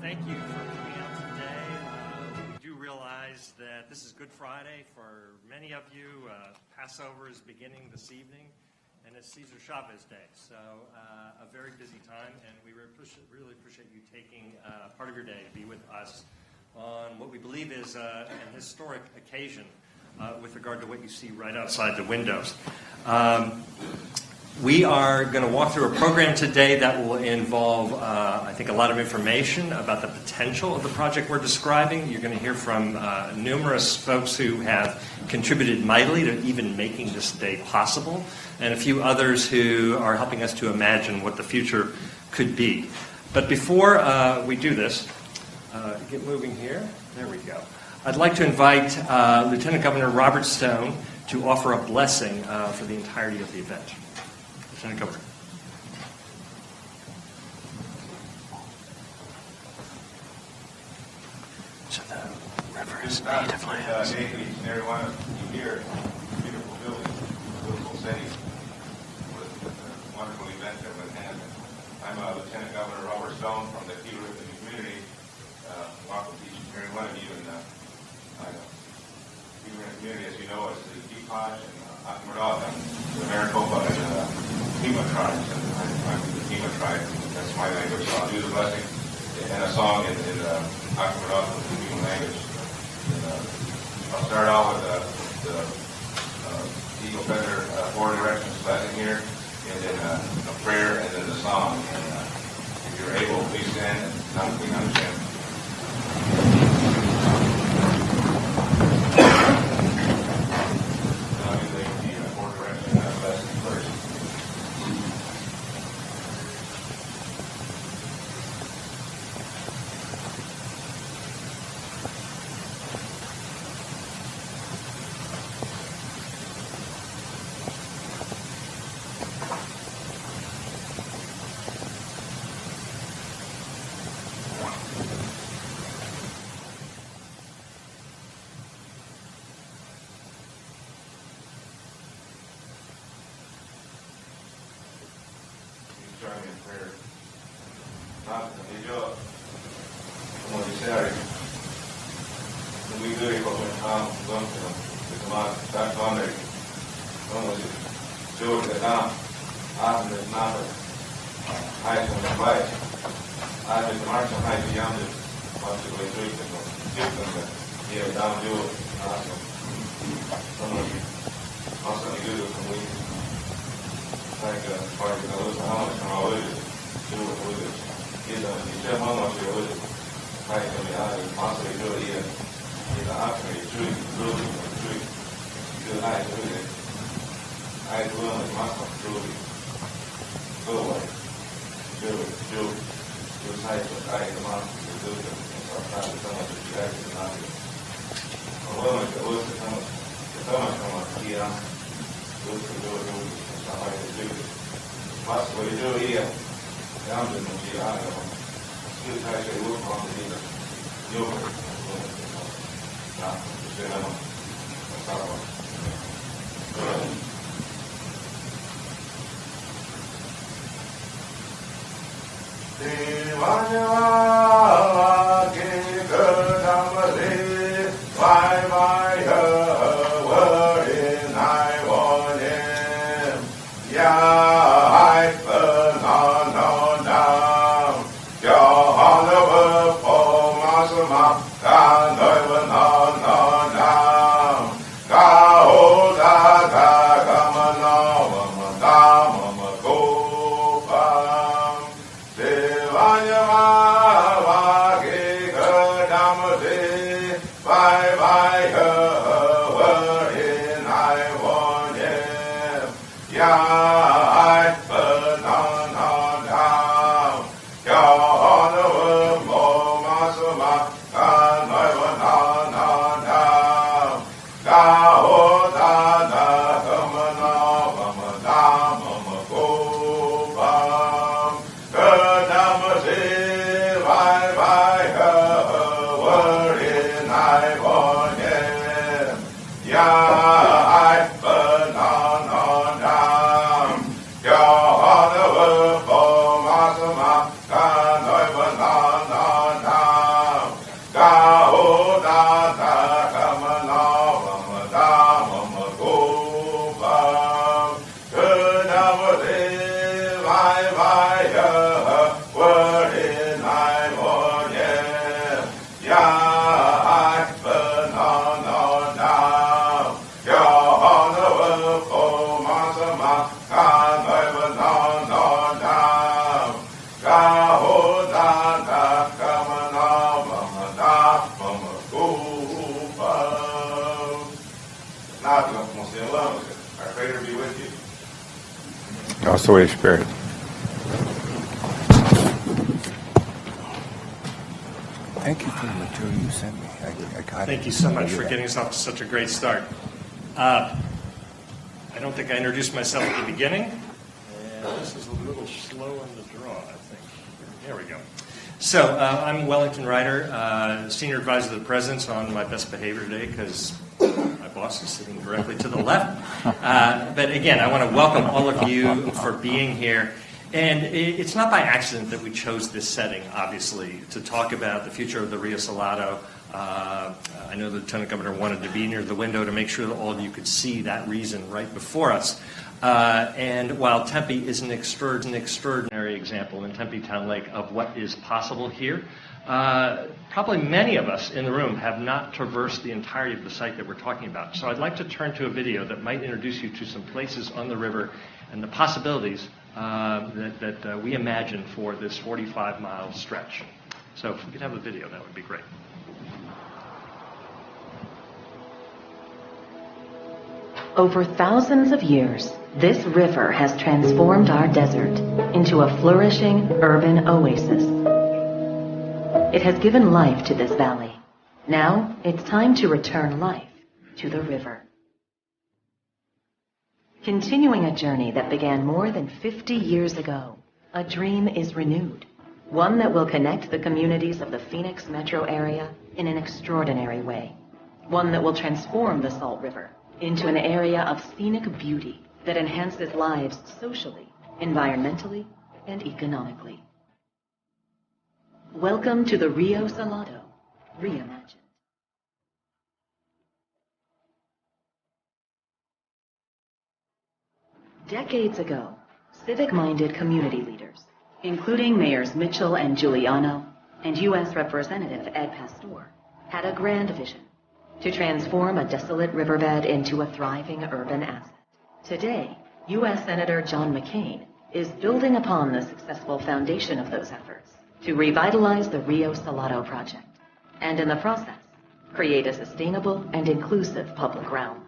Thank you for coming out today. We do realize that this is Good Friday for many of you. Passover is beginning this evening, and it's Caesar Chavez Day, so a very busy time, and we really appreciate you taking part of your day to be with us on what we believe is an historic occasion with regard to what you see right outside the windows. We are going to walk through a program today that will involve, I think, a lot of information about the potential of the project we're describing. You're going to hear from numerous folks who have contributed mightily to even making this day possible, and a few others who are helping us to imagine what the future could be. But before we do this, get moving here. There we go. I'd like to invite Lieutenant Governor Robert Stone to offer a blessing for the entirety of the event. Lieutenant Governor. So the river is native lands. Thank each and every one of you here. Beautiful building, beautiful city, with a wonderful event that was had. I'm Lieutenant Governor Robert Stone from the Key River community. Welcome to each and every one of you. And Key River community, as you know, is the Deepaj and Akamaroth and the Maricopa and Pima tribes, and I'm from the Pima tribe. That's my language, so I'll do the blessing and a song in Akamaroth, the Pima language. And, I'll start out with the Eagle Feather Four Directions blessing here, and then a prayer, and then the song. And if you're able, please stand and come we understand. Join me in prayer. God, yo, como dice Ari, muy duro como estamos, de tomar tan grande, como si yo que da, de nada, hay como la playa, hay de marcha, hay de llame, cuando se puede ir, como y el down yo, como also you como like part of those how much more would do with it. You know, you just how much you would like to be out and possibly do it here. You know, after you do it, do I do it. I do it with muscle, do it. Go away. Do size of I come out to do it. So I'm not so much that you guys can not do it. Well, it was so much here. Do it. Mas what you do here, down to the Giano, still try to look on the leader. You now, Also, Holy Spirit. Thank you for the material you sent me. I got it. Thank you so much for getting us off to such a great start. I don't think I introduced myself at the beginning. And this is a little slow on the draw, I think. There we go. So I'm Wellington Ryder, Senior Advisor to the President on my best behavior today because my boss is sitting directly to the left. But again, I want to welcome all of you for being here. And it's not by accident that we chose this setting, obviously, to talk about the future of the Rio Salado. I know the Lieutenant Governor wanted to be near the window to make sure that all of you could see that reason right before us. And while Tempe is an extraordinary example in Tempe Town Lake of what is possible here, probably many of us in the room have not traversed the entirety of the site that we're talking about. So I'd like to turn to a video that might introduce you to some places on the river and the possibilities that we imagine for this 45-mile stretch. So if we could have a video, that would be great. Over thousands of years, this river has transformed our desert into a flourishing urban oasis. It has given life to this valley. Now it's time to return life to the river. Continuing a journey that began more than 50 years ago, a dream is renewed, one that will connect the communities of the Phoenix metro area in an extraordinary way, one that will transform the Salt River into an area of scenic beauty that enhances lives socially, environmentally, and economically. Welcome to the Rio Salado, reimagined. Decades ago, civic-minded community leaders, including Mayors Mitchell and Giuliano and U.S. Representative Ed Pastor, had a grand vision to transform a desolate riverbed into a thriving urban asset. Today, U.S. Senator John McCain is building upon the successful foundation of those efforts to revitalize the Rio Salado project, and in the process, create a sustainable and inclusive public realm.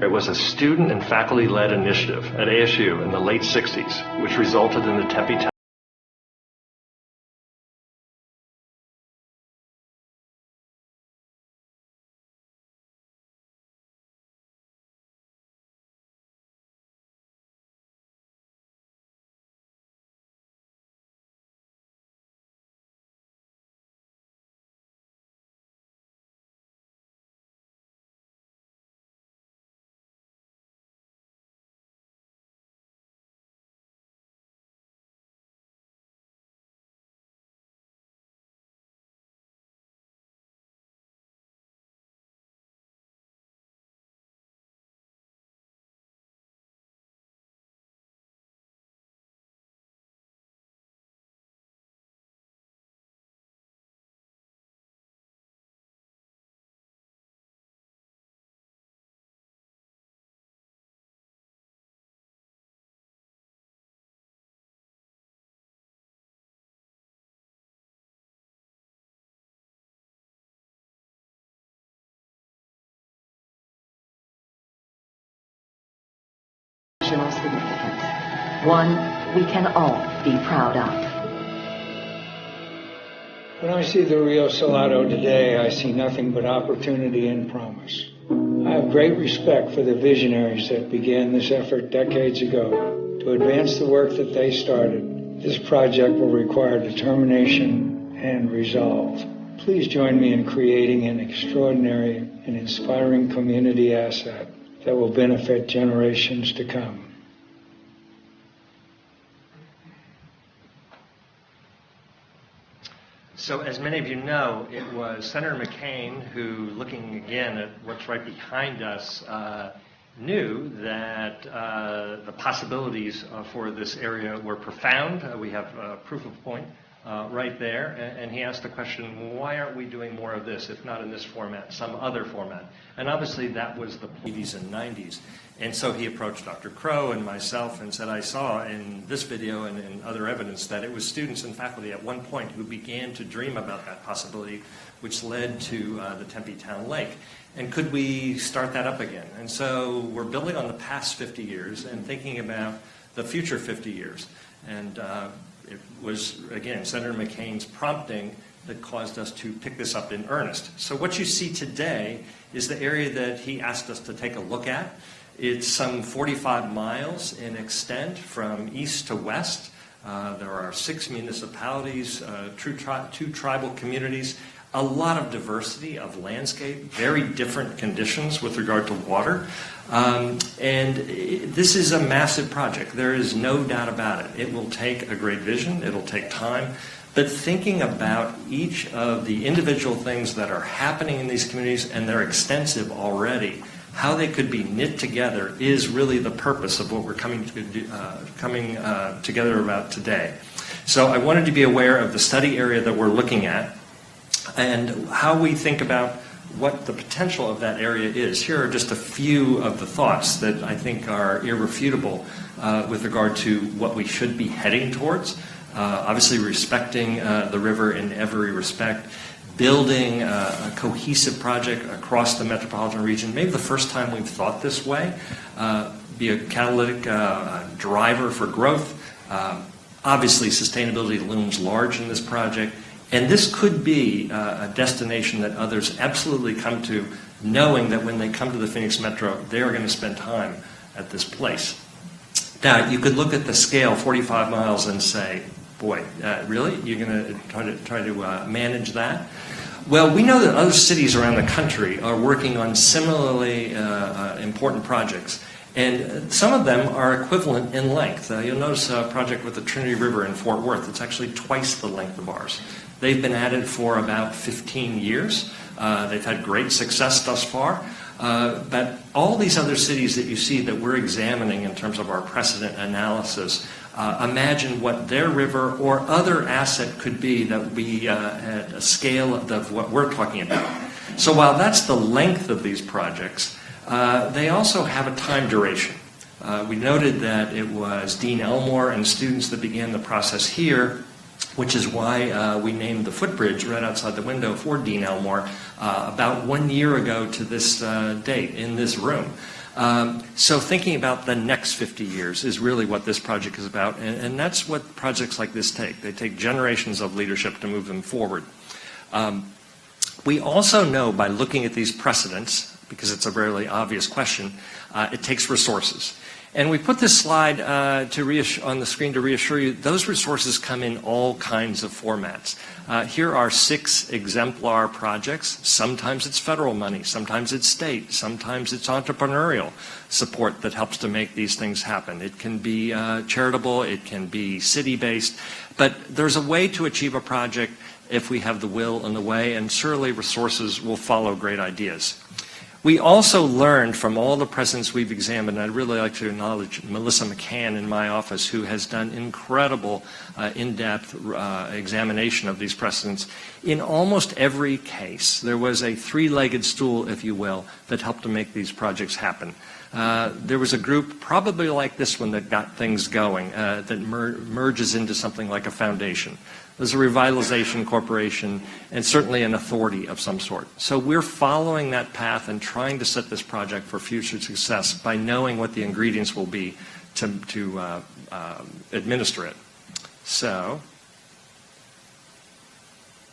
It was a student and faculty-led initiative at ASU in the late 60s, which resulted in the Tempe Town. Significance, one we can all be proud of. When I see the Rio Salado today, I see nothing but opportunity and promise. I have great respect for the visionaries that began this effort decades ago. To advance the work that they started, this project will require determination and resolve. Please join me in creating an extraordinary and inspiring community asset that will benefit generations to come. So as many of you know, it was Senator McCain who, looking again at what's right behind us, knew that the possibilities for this area were profound. We have proof of point right there, and he asked the question, why aren't we doing more of this, if not in this format, some other format? And obviously that was the 80s and 90s. And so he approached Dr. Crow and myself and said, I saw in this video and in other evidence that it was students and faculty at one point who began to dream about that possibility, which led to the Tempe Town Lake. And could we start that up again? And so we're building on the past 50 years and thinking about the future 50 years. And it was, again, Senator McCain's prompting that caused us to pick this up in earnest. So what you see today is the area that he asked us to take a look at. It's some 45 miles in extent from east to west. There are 6 municipalities, 2 tribal communities, a lot of diversity of landscape, very different conditions with regard to water. And this is a massive project. There is no doubt about it. It will take a great vision. It'll take time. But thinking about each of the individual things that are happening in these communities, and they're extensive already, how they could be knit together is really the purpose of what we're coming together about today. So I wanted to be aware of the study area that we're looking at and how we think about what the potential of that area is. Here are just a few of the thoughts that I think are irrefutable with regard to what we should be heading towards. Obviously respecting the river in every respect, building a cohesive project across the metropolitan region, maybe the first time we've thought this way, be a catalytic driver for growth. Obviously sustainability looms large in this project, and this could be a destination that others absolutely come to, knowing that when they come to the Phoenix Metro, they are going to spend time at this place. Now, you could look at the scale, 45 miles, and say, boy, really? You're going to try to manage that? Well, we know that other cities around the country are working on similarly important projects, and some of them are equivalent in length. You'll notice a project with the Trinity River in Fort Worth. It's actually twice the length of ours. They've been at it for about 15 years. They've had great success thus far. But all these other cities that you see that we're examining in terms of our precedent analysis, imagine what their river or other asset could be that would be at a scale of what we're talking about. So while that's the length of these projects, they also have a time duration. We noted that it was Dean Elmore and students that began the process here, which is why we named the footbridge right outside the window for Dean Elmore about 1 year ago to this date in this room. So thinking about the next 50 years is really what this project is about, and that's what projects like this take. They take generations of leadership to move them forward. We also know by looking at these precedents, because it's a very obvious question, it takes resources. And we put this slide on the screen to reassure you, those resources come in all kinds of formats. Here are 6 exemplar projects. Sometimes it's federal money, sometimes it's state, sometimes it's entrepreneurial support that helps to make these things happen. It can be charitable, it can be city-based, but there's a way to achieve a project if we have the will and the way, and surely resources will follow great ideas. We also learned from all the precedents we've examined, and I'd really like to acknowledge Melissa McCann in my office, who has done incredible in-depth examination of these precedents. In almost every case, there was a 3-legged stool, if you will, that helped to make these projects happen. There was a group, probably like this one, that got things going, that merges into something like a foundation. There's a revitalization corporation and certainly an authority of some sort. So we're following that path and trying to set this project for future success by knowing what the ingredients will be to administer it. So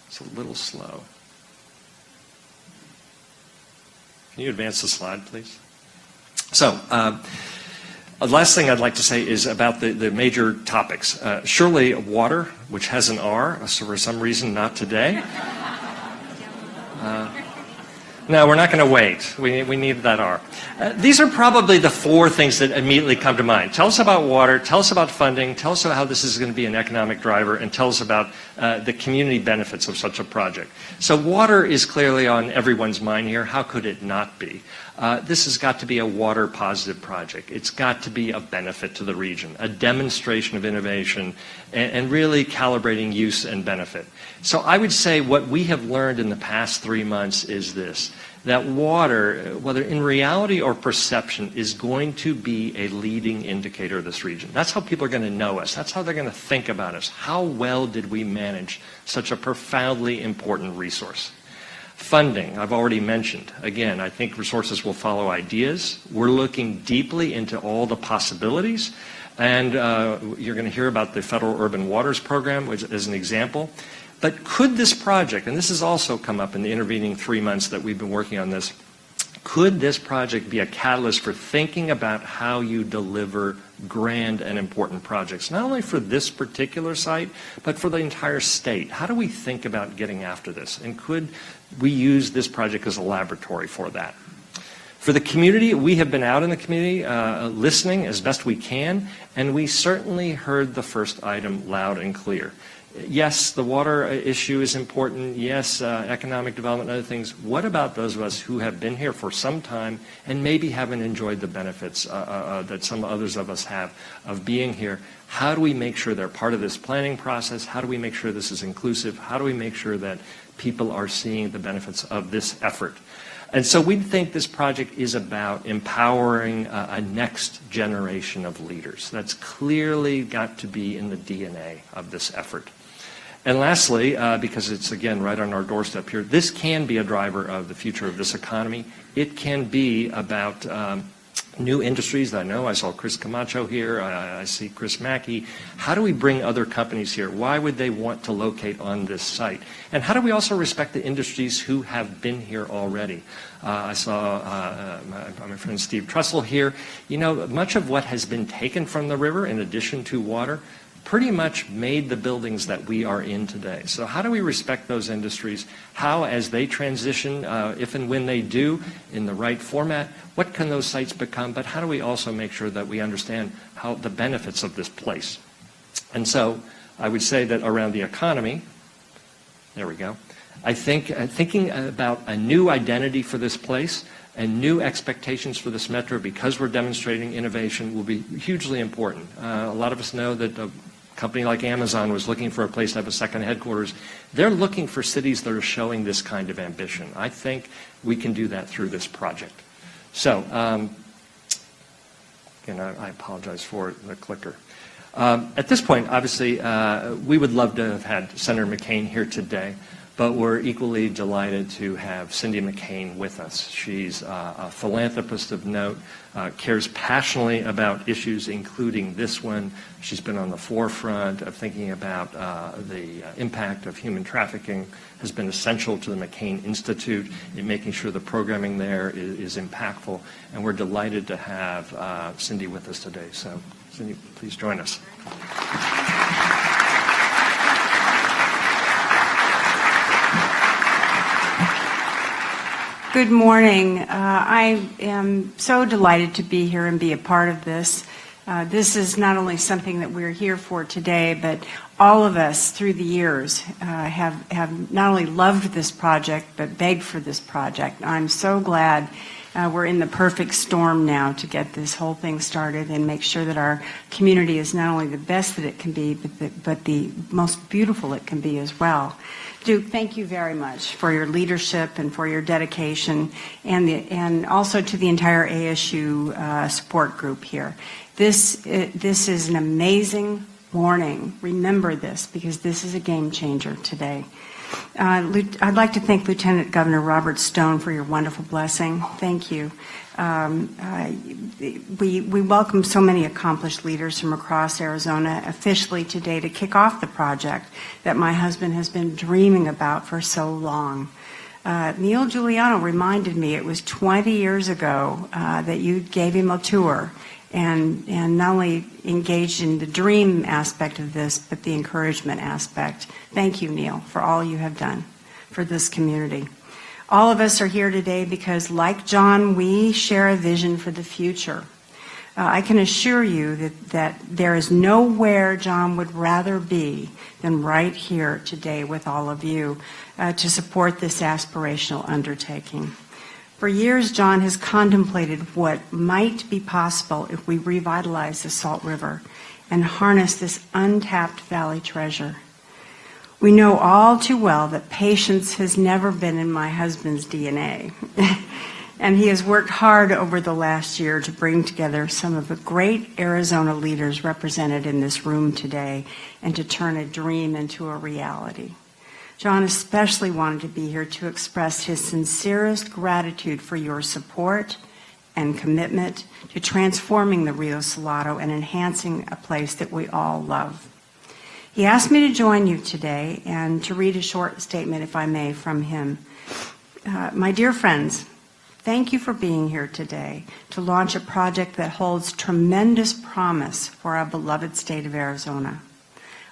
it's a little slow. Can you advance the slide, please? So, the last thing I'd like to say is about the major topics. Surely water, which has an R, so for some reason not today. No, we're not going to wait. We need that R. These are probably the 4 things that immediately come to mind. Tell us about water, tell us about funding, tell us about how this is going to be an economic driver, and tell us about the community benefits of such a project. So water is clearly on everyone's mind here. How could it not be? This has got to be a water positive project. It's got to be a benefit to the region, a demonstration of innovation, and really calibrating use and benefit. So I would say what we have learned in the past 3 months is this, that water, whether in reality or perception, is going to be a leading indicator of this region. That's how people are going to know us. That's how they're going to think about us. How well did we manage such a profoundly important resource? Funding, I've already mentioned. Again, I think resources will follow ideas. We're looking deeply into all the possibilities. And you're going to hear about the Federal Urban Waters Program, which is an example. But could this project, and this has also come up in the intervening 3 months that we've been working on this, could this project be a catalyst for thinking about how you deliver grand and important projects, not only for this particular site, but for the entire state? How do we think about getting after this? And could we use this project as a laboratory for that? For the community, we have been out in the community listening as best we can, and we certainly heard the first item loud and clear. Yes, the water issue is important. Yes, economic development and other things. What about those of us who have been here for some time and maybe haven't enjoyed the benefits that some others of us have of being here? How do we make sure they're part of this planning process? How do we make sure this is inclusive? How do we make sure that people are seeing the benefits of this effort? And so we think this project is about empowering a next generation of leaders. That's clearly got to be in the DNA of this effort. And lastly, because it's, again, right on our doorstep here, this can be a driver of the future of this economy. It can be about new industries that I know. I saw Chris Camacho here. I see Chris Mackey. How do we bring other companies here? Why would they want to locate on this site? And how do we also respect the industries who have been here already? I saw my friend Steve Trussell here. You know, much of what has been taken from the river, in addition to water, pretty much made the buildings that we are in today. So how do we respect those industries? How, as they transition, if and when they do, in the right format, what can those sites become? But how do we also make sure that we understand how the benefits of this place? And so I would say that around the economy, there we go, I think thinking about a new identity for this place and new expectations for this metro, because we're demonstrating innovation, will be hugely important. A lot of us know that a company like Amazon was looking for a place to have a second headquarters. They're looking for cities that are showing this kind of ambition. I think we can do that through this project. So, again, I apologize for the clicker. At this point, obviously, we would love to have had Senator McCain here today. But we're equally delighted to have Cindy McCain with us. She's a philanthropist of note, cares passionately about issues including this one. She's been on the forefront of thinking about the impact of human trafficking, has been essential to the McCain Institute in making sure the programming there is impactful. And we're delighted to have Cindy with us today. So, Cindy, please join us. Good morning. I am so delighted to be here and be a part of this. This is not only something that we're here for today, but all of us through the years have not only loved this project, but begged for this project. I'm so glad we're in the perfect storm now to get this whole thing started and make sure that our community is not only the best that it can be, but the most beautiful it can be as well. Duke, thank you very much for your leadership and for your dedication, and also to the entire ASU support group here. This is an amazing morning. Remember this, because this is a game changer today. I'd like to thank Lieutenant Governor Robert Stone for your wonderful blessing. Thank you. We welcome so many accomplished leaders from across Arizona officially today to kick off the project that my husband has been dreaming about for so long. Neil Giuliano reminded me it was 20 years ago that you gave him a tour and not only engaged in the dream aspect of this, but the encouragement aspect. Thank you, Neil, for all you have done for this community. All of us are here today because, like John, we share a vision for the future. I can assure you that there is nowhere John would rather be than right here today with all of you to support this aspirational undertaking. For years, John has contemplated what might be possible if we revitalize the Salt River and harness this untapped valley treasure. We know all too well that patience has never been in my husband's DNA, and he has worked hard over the last year to bring together some of the great Arizona leaders represented in this room today and to turn a dream into a reality. John especially wanted to be here to express his sincerest gratitude for your support and commitment to transforming the Rio Salado and enhancing a place that we all love. He asked me to join you today and to read a short statement, if I may, from him. My dear friends, thank you for being here today to launch a project that holds tremendous promise for our beloved state of Arizona.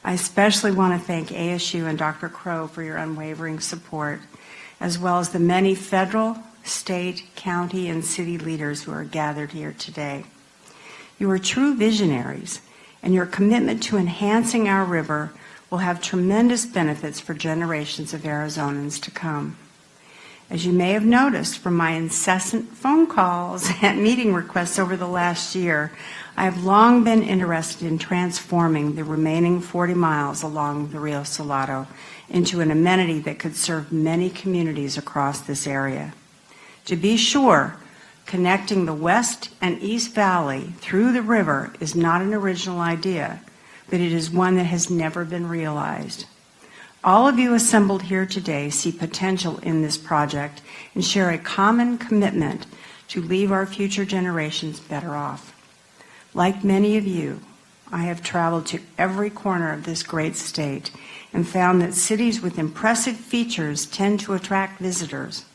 I especially want to thank ASU and Dr. Crow for your unwavering support, as well as the many federal, state, county, and city leaders who are gathered here today. You are true visionaries, and your commitment to enhancing our river will have tremendous benefits for generations of Arizonans to come. As you may have noticed from my incessant phone calls and meeting requests over the last year, I have long been interested in transforming the remaining 40 miles along the Rio Salado into an amenity that could serve many communities across this area. To be sure, connecting the West and East Valley through the river is not an original idea, but it is one that has never been realized. All of you assembled here today see potential in this project and share a common commitment to leave our future generations better off. Like many of you, I have traveled to every corner of this great state and found that cities with impressive features tend to attract visitors.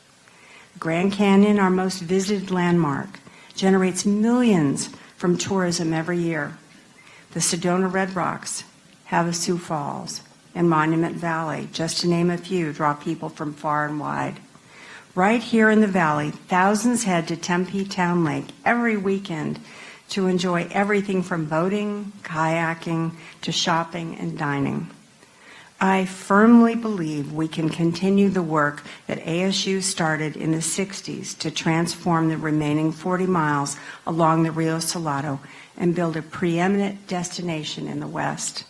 Grand Canyon, our most visited landmark, generates millions from tourism every year. The Sedona Red Rocks, Havasu Falls, and Monument Valley, just to name a few, draw people from far and wide. Right here in the valley, thousands head to Tempe Town Lake every weekend to enjoy everything from boating, kayaking, to shopping and dining. I firmly believe we can continue the work that ASU started in the 60s to transform the remaining 40 miles along the Rio Salado and build a preeminent destination in the West.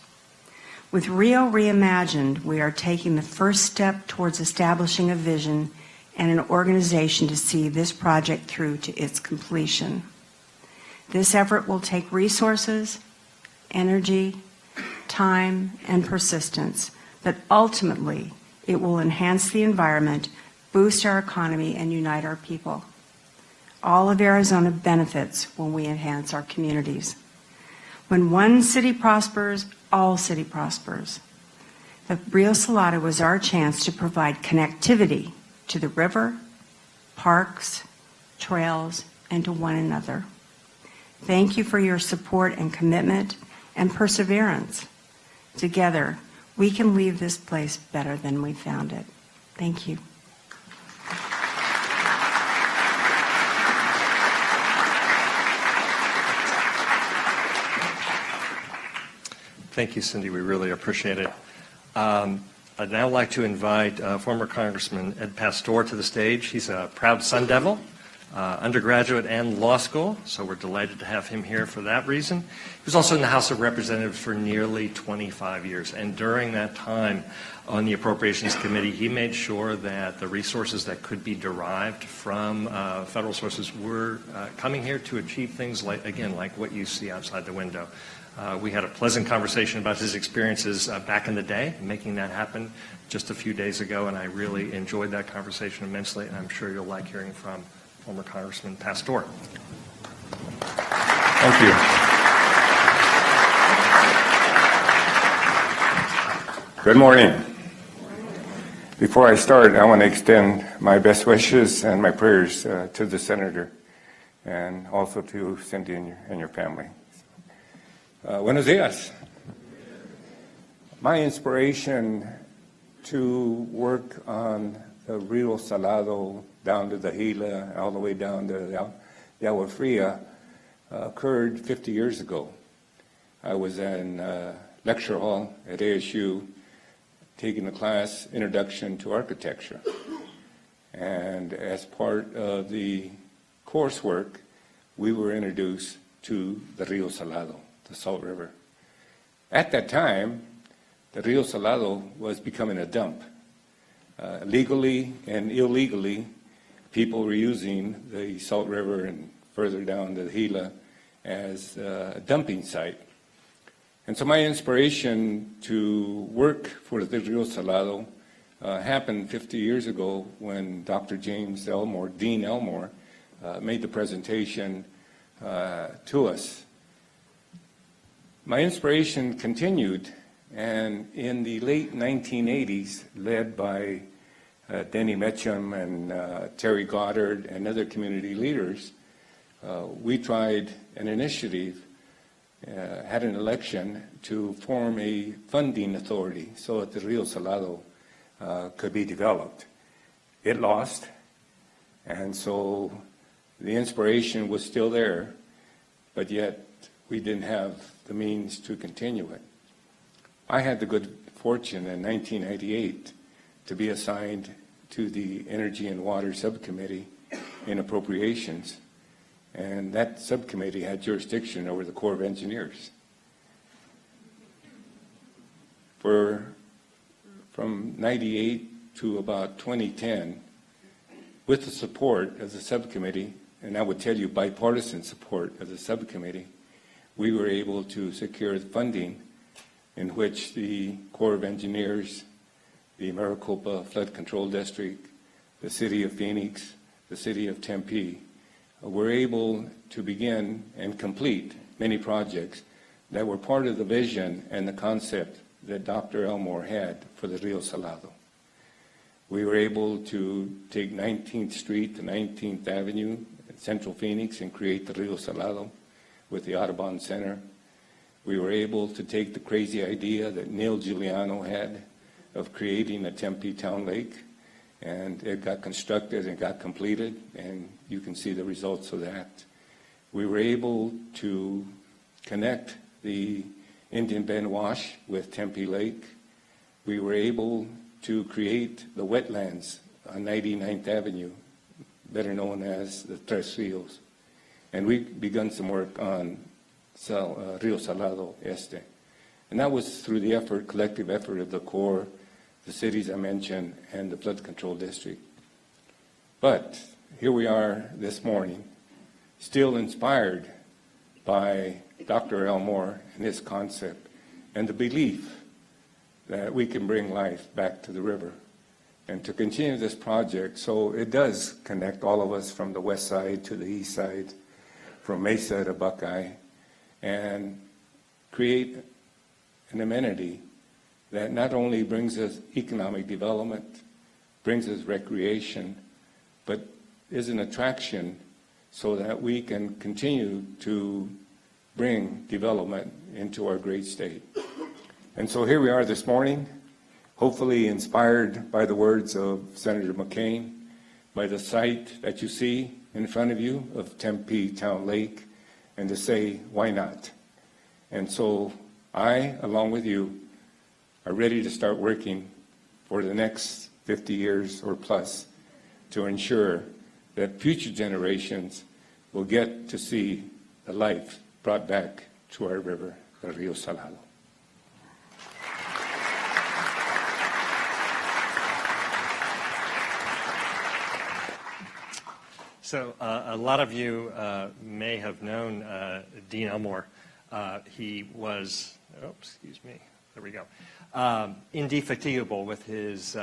With Rio Reimagined, we are taking the first step towards establishing a vision and an organization to see this project through to its completion. This effort will take resources, energy, time, and persistence, but ultimately it will enhance the environment, boost our economy, and unite our people. All of Arizona benefits when we enhance our communities. When one city prospers, all city prospers. The Rio Salado was our chance to provide connectivity to the river, parks, trails, and to one another. Thank you for your support and commitment and perseverance. Together, we can leave this place better than we found it. Thank you. Thank you, Cindy. We really appreciate it. I'd now like to invite former Congressman Ed Pastor to the stage. He's a proud Sun Devil, undergraduate and law school, so we're delighted to have him here for that reason. He was also in the House of Representatives for nearly 25 years, and during that time on the Appropriations Committee, he made sure that the resources that could be derived from federal sources were coming here to achieve things like, again, like what you see outside the window. We had a pleasant conversation about his experiences back in the day, making that happen just a few days ago, and I really enjoyed that conversation immensely, and I'm sure you'll like hearing from former Congressman Pastor. Thank you. Good morning. Before I start, I want to extend my best wishes and my prayers to the Senator and also to Cindy and your family. Buenos dias. My inspiration to work on the Rio Salado down to the Gila, all the way down to the Agua Fria occurred 50 years ago. I was in lecture hall at ASU taking the class Introduction to Architecture. And as part of the coursework, we were introduced to the Rio Salado, the Salt River. At that time, the Rio Salado was becoming a dump. Legally and illegally, people were using the Salt River and further down the Gila as a dumping site. And so my inspiration to work for the Rio Salado happened 50 years ago when Dr. James Elmore, Dean Elmore, made the presentation to us. My inspiration continued, and in the late 1980s, led by Denny Metcham and Terry Goddard and other community leaders, we tried an initiative, had an election to form a funding authority so that the Rio Salado could be developed. It lost, and so the inspiration was still there, but yet we didn't have the means to continue it. I had the good fortune in 1998 to be assigned to the Energy and Water Subcommittee in Appropriations, and that subcommittee had jurisdiction over the Corps of Engineers. From 98 to about 2010, with the support of the subcommittee, and I would tell you bipartisan support of the subcommittee, we were able to secure funding in which the Corps of Engineers, the Maricopa Flood Control District, the City of Phoenix, the City of Tempe, were able to begin and complete many projects that were part of the vision and the concept that Dr. Elmore had for the Rio Salado. We were able to take 19th Street to 19th Avenue in Central Phoenix and create the Rio Salado with the Audubon Center. We were able to take the crazy idea that Neil Giuliano had of creating a Tempe Town Lake, and it got constructed and got completed, and you can see the results of that. We were able to connect the Indian Bend Wash with Tempe Lake. We were able to create the wetlands on 99th Avenue, better known as the Tres Rios. And we've begun some work on Rio Salado Este. And that was through the effort, collective effort of the Corps, the cities I mentioned, and the Flood Control District. But here we are this morning, still inspired by Dr. Elmore and his concept and the belief that we can bring life back to the river and to continue this project. So it does connect all of us from the west side to the east side, from Mesa to Buckeye, and create an amenity that not only brings us economic development, brings us recreation, but is an attraction so that we can continue to bring development into our great state. And so here we are this morning, hopefully inspired by the words of Senator McCain, by the site that you see in front of you of Tempe Town Lake, and to say, why not? And so I, along with you, are ready to start working for the next 50 years or plus to ensure that future generations will get to see the life brought back to our river, the Rio Salado. So a lot of you may have known Dean Elmore. He was, there we go, indefatigable with his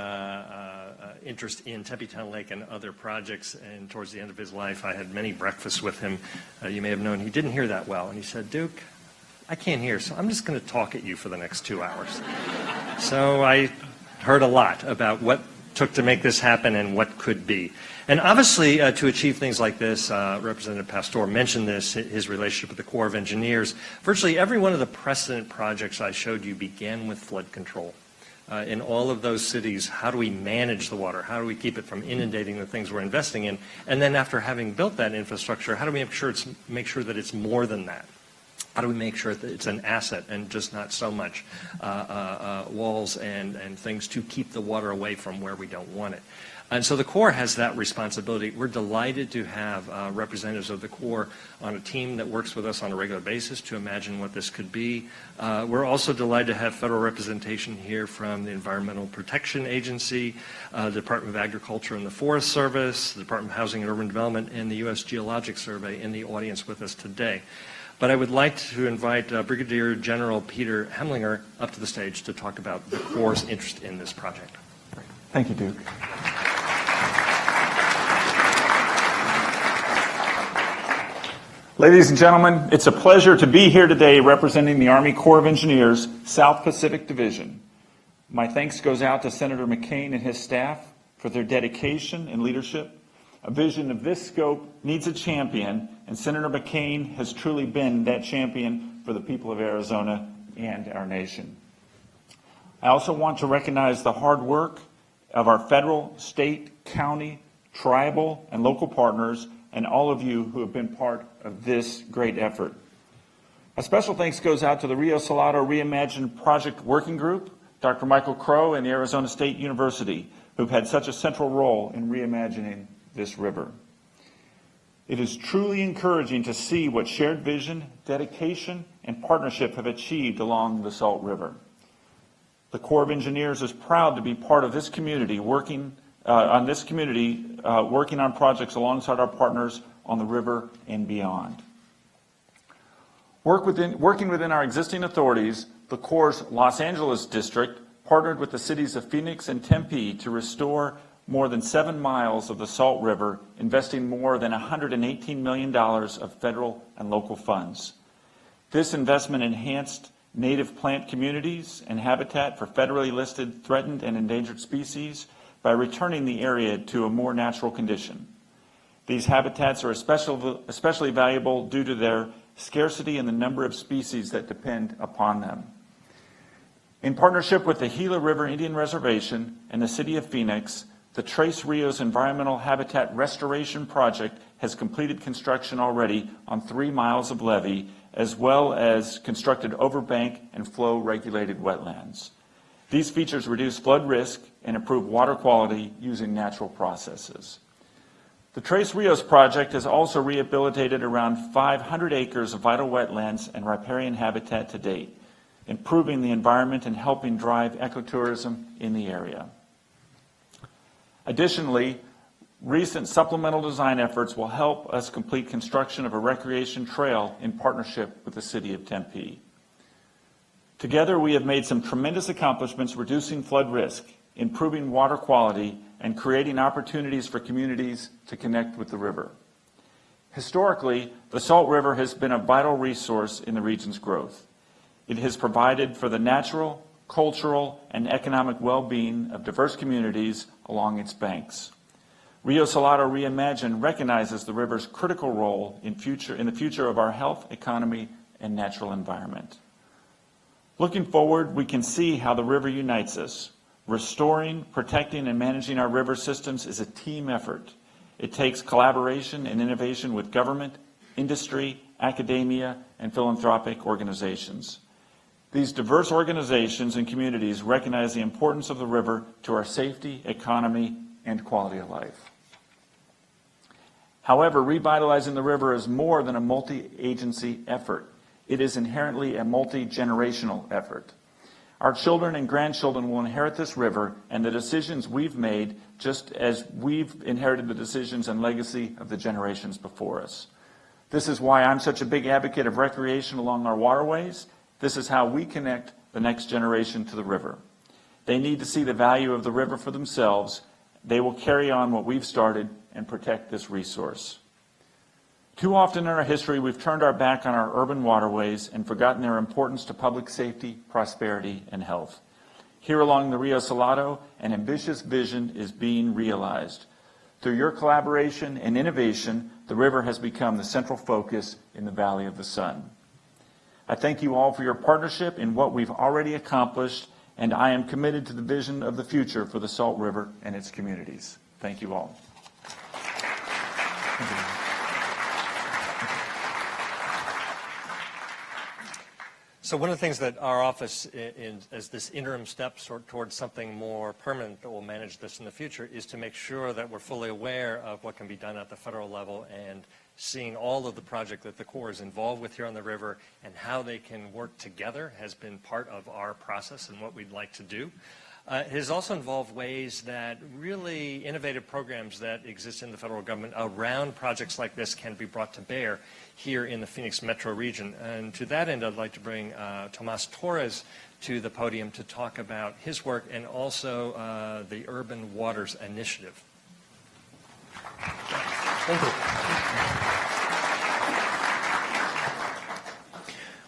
interest in Tempe Town Lake and other projects. And towards the end of his life, I had many breakfasts with him. You may have known he didn't hear that well. And he said, Duke, I can't hear, so I'm just going to talk at you for the next 2 hours. So I heard a lot about what took to make this happen and what could be. And obviously, to achieve things like this, Representative Pastor mentioned this, his relationship with the Corps of Engineers. Virtually every one of the precedent projects I showed you began with flood control. In all of those cities, how do we manage the water? How do we keep it from inundating the things we're investing in? And then after having built that infrastructure, how do we make sure that it's more than that? How do we make sure that it's an asset and just not so much walls and things to keep the water away from where we don't want it? And so the Corps has that responsibility. We're delighted to have representatives of the Corps on a team that works with us on a regular basis to imagine what this could be. We're also delighted to have federal representation here from the Environmental Protection Agency, the Department of Agriculture and the Forest Service, the Department of Housing and Urban Development, and the U.S. Geologic Survey in the audience with us today. But I would like to invite Brigadier General Peter Hemlinger up to the stage to talk about the Corps' interest in this project. Thank you, Duke. Ladies and gentlemen, it's a pleasure to be here today representing the Army Corps of Engineers, South Pacific Division. My thanks goes out to Senator McCain and his staff for their dedication and leadership. A vision of this scope needs a champion, and Senator McCain has truly been that champion for the people of Arizona and our nation. I also want to recognize the hard work of our federal, state, county, tribal, and local partners, and all of you who have been part of this great effort. A special thanks goes out to the Rio Salado Reimagined Project Working Group, Dr. Michael Crow, and the Arizona State University, who've had such a central role in reimagining this river. It is truly encouraging to see what shared vision, dedication, and partnership have achieved along the Salt River. The Corps of Engineers is proud to be part of this community, working on projects alongside our partners on the river and beyond. Working within our existing authorities, the Corps' Los Angeles District partnered with the cities of Phoenix and Tempe to restore more than 7 miles of the Salt River, investing more than $118 million of federal and local funds. This investment enhanced native plant communities and habitat for federally listed threatened and endangered species by returning the area to a more natural condition. These habitats are especially valuable due to their scarcity and the number of species that depend upon them. In partnership with the Gila River Indian Reservation and the City of Phoenix, the Tres Rios Environmental Habitat Restoration Project has completed construction already on 3 miles of levee, as well as constructed overbank and flow-regulated wetlands. These features reduce flood risk and improve water quality using natural processes. The Tres Rios project has also rehabilitated around 500 acres of vital wetlands and riparian habitat to date, improving the environment and helping drive ecotourism in the area. Additionally, recent supplemental design efforts will help us complete construction of a recreation trail in partnership with the City of Tempe. Together, we have made some tremendous accomplishments reducing flood risk, improving water quality, and creating opportunities for communities to connect with the river. Historically, the Salt River has been a vital resource in the region's growth. It has provided for the natural, cultural, and economic well-being of diverse communities along its banks. Rio Salado Reimagined recognizes the river's critical role in the future of our health, economy, and natural environment. Looking forward, we can see how the river unites us. Restoring, protecting, and managing our river systems is a team effort. It takes collaboration and innovation with government, industry, academia, and philanthropic organizations. These diverse organizations and communities recognize the importance of the river to our safety, economy, and quality of life. However, revitalizing the river is more than a multi-agency effort. It is inherently a multi-generational effort. Our children and grandchildren will inherit this river and the decisions we've made, just as we've inherited the decisions and legacy of the generations before us. This is why I'm such a big advocate of recreation along our waterways. This is how we connect the next generation to the river. They need to see the value of the river for themselves. They will carry on what we've started and protect this resource. Too often in our history, we've turned our back on our urban waterways and forgotten their importance to public safety, prosperity, and health. Here along the Rio Salado, an ambitious vision is being realized. Through your collaboration and innovation, the river has become the central focus in the Valley of the Sun. I thank you all for your partnership in what we've already accomplished, and I am committed to the vision of the future for the Salt River and its communities. Thank you all. So one of the things that our office, as this interim step towards something more permanent that will manage this in the future, is to make sure that we're fully aware of what can be done at the federal level and seeing all of the project that the Corps is involved with here on the river and how they can work together has been part of our process and what we'd like to do. It has also involved ways that really innovative programs that exist in the federal government around projects like this can be brought to bear here in the Phoenix metro region. And to that end, I'd like to bring Tomas Torres to the podium to talk about his work and also the Urban Waters Initiative. Thank you.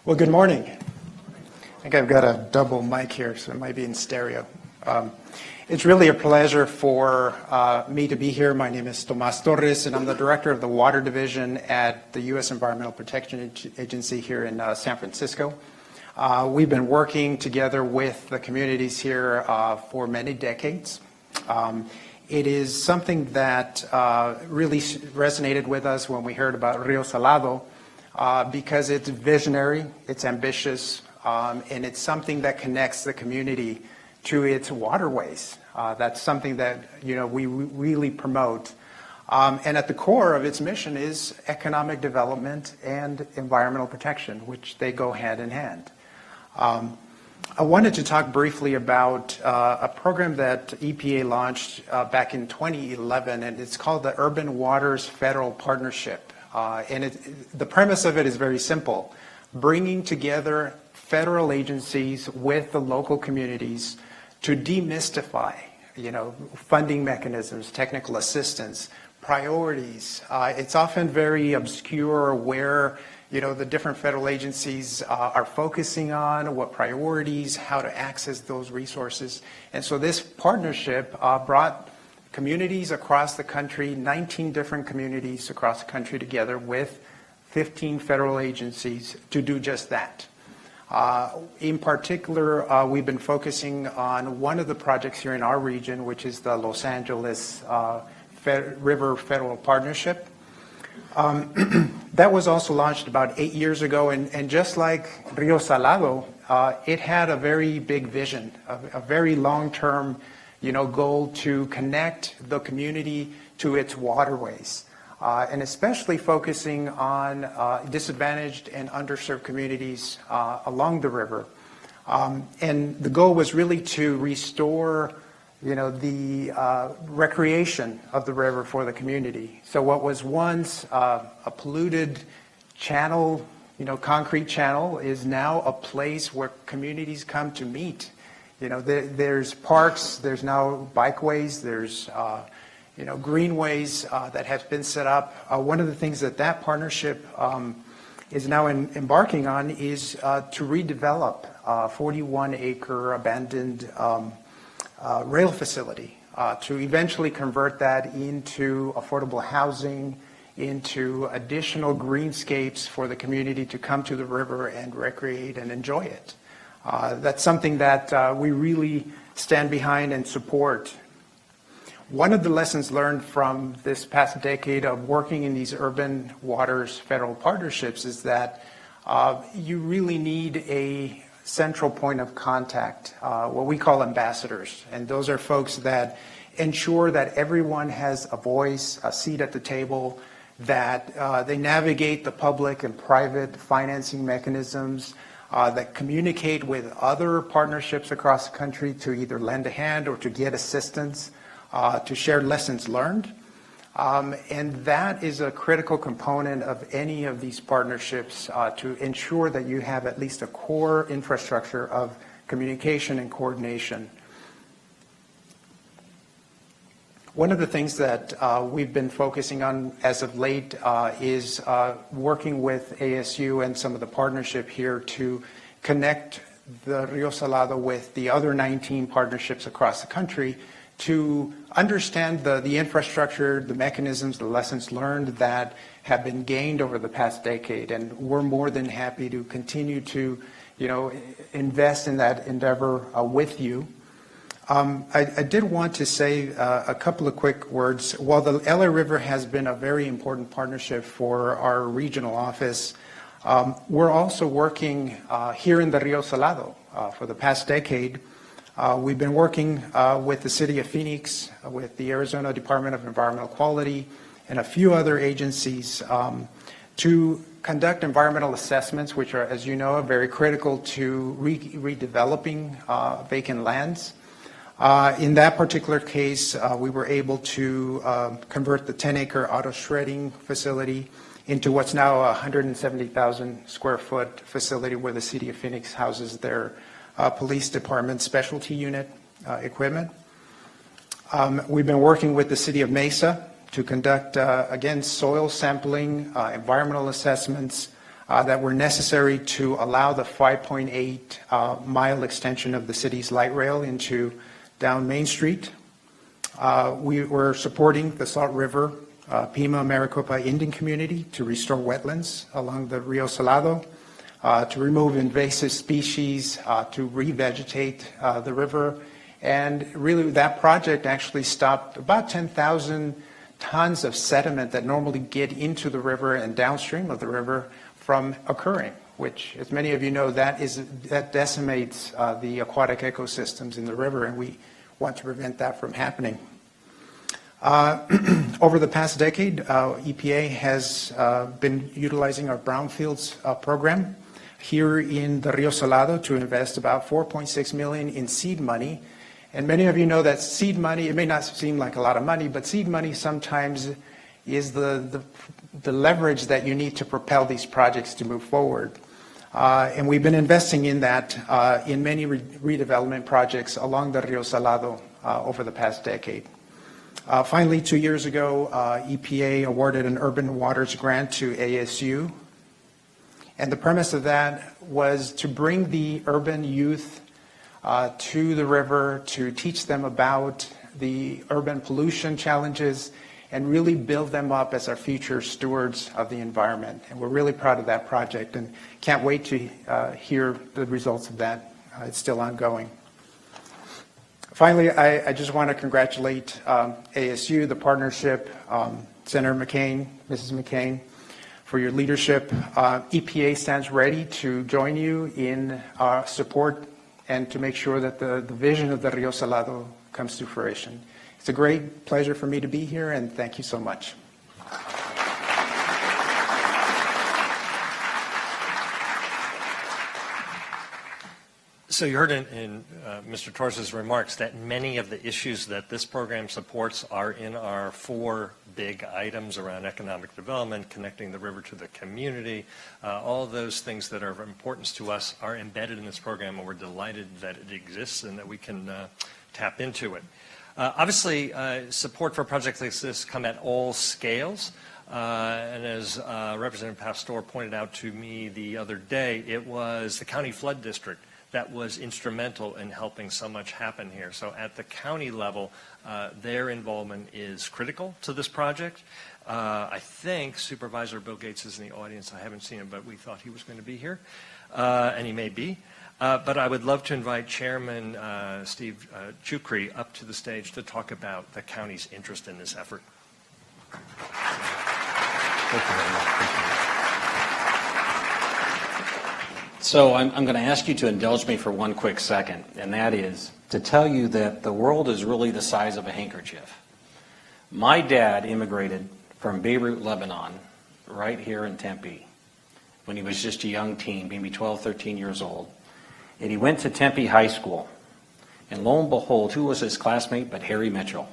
Well, good morning. I think I've got a double mic here, so it might be in stereo. It's really a pleasure for me to be here. My name is Tomas Torres, and I'm the director of the Water Division at the U.S. Environmental Protection Agency here in San Francisco. We've been working together with the communities here for many decades. It is something that really resonated with us when we heard about Rio Salado because it's visionary, it's ambitious, and it's something that connects the community to its waterways. That's something that we really promote. And at the core of its mission is economic development and environmental protection, which they go hand in hand. I wanted to talk briefly about a program that EPA launched back in 2011, and it's called the Urban Waters Federal Partnership. And the premise of it is very simple: bringing together federal agencies with the local communities to demystify, funding mechanisms, technical assistance, priorities. It's often very obscure where, the different federal agencies are focusing on, what priorities, how to access those resources. And so this partnership brought communities across the country, 19 different communities across the country together with 15 federal agencies to do just that. In particular, we've been focusing on one of the projects here in our region, which is the Los Angeles River Federal Partnership. That was also launched about 8 years ago, and just like Rio Salado, it had a very big vision, a very long-term goal to connect the community to its waterways. And especially focusing on disadvantaged and underserved communities along the river. And the goal was really to restore, the recreation of the river for the community. So what was once a polluted channel, concrete channel, is now a place where communities come to meet. There's parks, there's now bikeways, there's greenways that have been set up. One of the things that partnership is now embarking on is to redevelop a 41-acre abandoned rail facility to eventually convert that into affordable housing, into additional greenscapes for the community to come to the river and recreate and enjoy it. That's something that we really stand behind and support. One of the lessons learned from this past decade of working in these urban waters federal partnerships is that you really need a central point of contact, what we call ambassadors. And those are folks that ensure that everyone has a voice, a seat at the table, that they navigate the public and private financing mechanisms, that communicate with other partnerships across the country to either lend a hand or to get assistance, to share lessons learned. And that is a critical component of any of these partnerships to ensure that you have at least a core infrastructure of communication and coordination. One of the things that we've been focusing on as of late is working with ASU and some of the partnership here to connect the Rio Salado with the other 19 partnerships across the country to understand the infrastructure, the mechanisms, the lessons learned that have been gained over the past decade. And we're more than happy to continue to, invest in that endeavor with you. I did want to say a couple of quick words. While the LA River has been a very important partnership for our regional office, We're also working here in the Rio Salado for the past decade. We've been working with the City of Phoenix, with the Arizona Department of Environmental Quality, and a few other agencies to conduct environmental assessments, which are, as you know, very critical to redeveloping vacant lands. In that particular case, we were able to convert the 10-acre auto shredding facility into what's now a 170,000 square foot facility where the City of Phoenix houses their police department specialty unit equipment. We've been working with the City of Mesa to conduct, again, soil sampling, environmental assessments that were necessary to allow the 5.8 mile extension of the city's light rail into down Main Street. We were supporting the Salt River Pima Maricopa Indian community to restore wetlands along the Rio Salado, to remove invasive species, to revegetate the river. And really that project actually stopped about 10,000 tons of sediment that normally get into the river and downstream of the river from occurring, which, as many of you know, that decimates the aquatic ecosystems in the river, and we want to prevent that from happening. Over the past decade, EPA has been utilizing our brownfields program here in the Rio Salado to invest about $4.6 million in seed money. And many of you know that seed money, it may not seem like a lot of money, but seed money sometimes is the leverage that you need to propel these projects to move forward. And we've been investing in that in many redevelopment projects along the Rio Salado over the past decade. Finally, 2 years ago, EPA awarded an urban waters grant to ASU. And the premise of that was to bring the urban youth to the river, to teach them about the urban pollution challenges and really build them up as our future stewards of the environment. And we're really proud of that project and can't wait to hear the results of that. It's still ongoing. Finally, I just want to congratulate ASU, the partnership, Senator McCain, Mrs. McCain, for your leadership. EPA stands ready to join you in our support and to make sure that the vision of the Rio Salado comes to fruition. It's a great pleasure for me to be here, and thank you so much. So you heard in Mr. Torres' remarks that many of the issues that this program supports are in our 4 big items around economic development, connecting the river to the community. All those things that are of importance to us are embedded in this program, and we're delighted that it exists and that we can tap into it. Obviously, support for projects like this come at all scales. And as Representative Pastor pointed out to me the other day, it was the county flood district that was instrumental in helping so much happen here. So at the county level, their involvement is critical to this project. I think Supervisor Bill Gates is in the audience. I haven't seen him, but we thought he was going to be here, and he may be. But I would love to invite Chairman Steve Chukri up to the stage to talk about the county's interest in this effort. Thank you very much. So I'm going to ask you to indulge me for one quick second, and that is to tell you that the world is really the size of a handkerchief. My dad immigrated from Beirut, Lebanon, right here in Tempe, when he was just a young teen, maybe 12, 13 years old. And he went to Tempe High School. And lo and behold, who was his classmate but Harry Mitchell?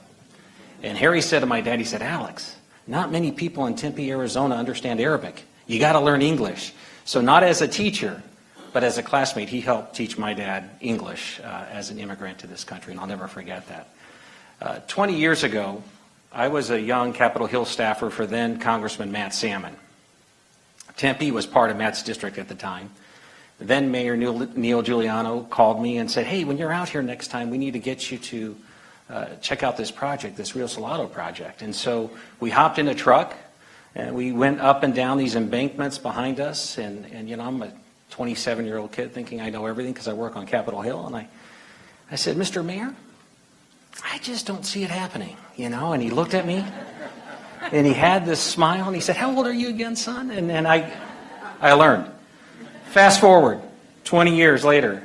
And Harry said to my dad, he said, "Alex, not many people in Tempe, Arizona understand Arabic. You got to learn English." So not as a teacher, but as a classmate, he helped teach my dad English as an immigrant to this country, and I'll never forget that. 20 years ago, I was a young Capitol Hill staffer for then Congressman Matt Salmon. Tempe was part of Matt's district at the time. Then Mayor Neil Giuliano called me and said, "Hey, when you're out here next time, we need to get you to check out this project, this Rio Salado project." And so we hopped in a truck, and we went up and down these embankments behind us, and you know, I'm a 27-year-old kid thinking I know everything because I work on Capitol Hill. And I said, "Mr. Mayor, I just don't see it happening," you know. And he looked at me, and he had this smile, and he said, "How old are you again, son?" And I learned. Fast forward, 20 years later,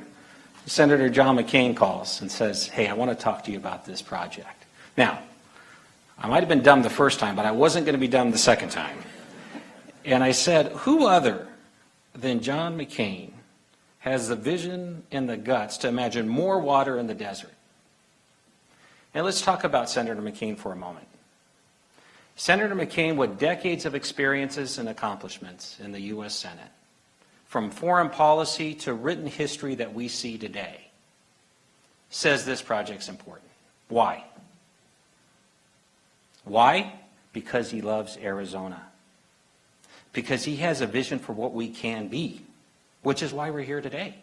Senator John McCain calls and says, hey, I want to talk to you about this project. Now, I might have been dumb the first time, but I wasn't going to be dumb the second time. And I said, who other than John McCain has the vision and the guts to imagine more water in the desert? And let's talk about Senator McCain for a moment. Senator McCain, with decades of experiences and accomplishments in the U.S. Senate, from foreign policy to written history that we see today, says this project's important. Why? Why? Because he loves Arizona. Because he has a vision for what we can be, which is why we're here today.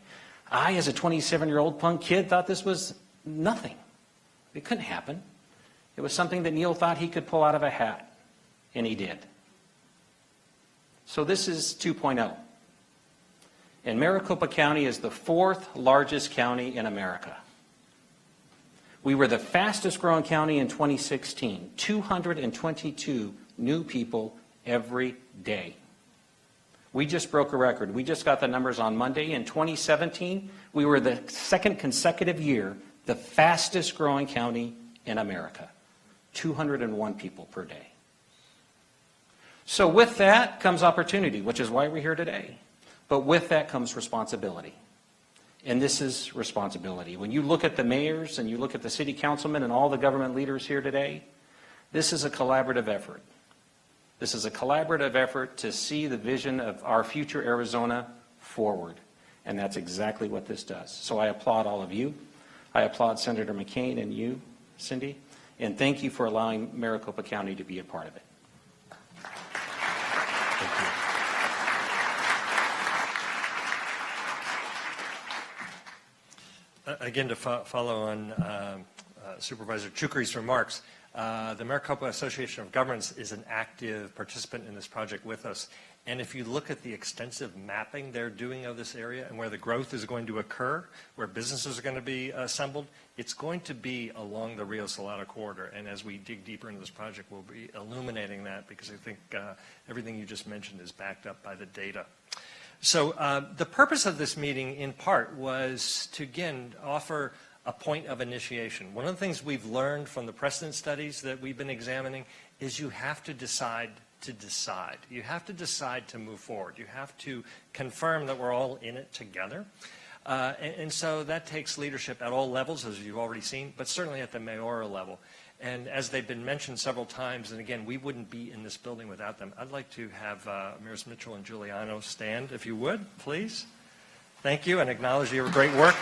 I, as a 27-year-old punk kid, thought this was nothing. It couldn't happen. It was something that Neil thought he could pull out of a hat, and he did. So this is 2.0. And Maricopa County is the 4th largest county in America. We were the fastest growing county in 2016, 222 new people every day. We just broke a record. We just got the numbers on Monday. In 2017, we were the 2nd consecutive year the fastest growing county in America, 201 people per day. So with that comes opportunity, which is why we're here today. But with that comes responsibility. And this is responsibility. When you look at the mayors and you look at the city councilmen and all the government leaders here today, this is a collaborative effort. This is a collaborative effort to see the vision of our future Arizona forward. And that's exactly what this does. So I applaud all of you. I applaud Senator McCain and you, Cindy. And thank you for allowing Maricopa County to be a part of it. Thank you. Again, to follow on Supervisor Chukri's remarks, the Maricopa Association of Governments is an active participant in this project with us. And if you look at the extensive mapping they're doing of this area and where the growth is going to occur, where businesses are going to be assembled, it's going to be along the Rio Salado corridor. And as we dig deeper into this project, we'll be illuminating that because I think everything you just mentioned is backed up by the data. So the purpose of this meeting, in part, was to, again, offer a point of initiation. One of the things we've learned from the precedent studies that we've been examining is you have to decide to decide. You have to decide to move forward. You have to confirm that we're all in it together. And so that takes leadership at all levels, as you've already seen, but certainly at the mayoral level. And as they've been mentioned several times, and again, we wouldn't be in this building without them, I'd like to have Mayors Mitchell and Giuliano stand, if you would, please. Thank you, and acknowledge your great work.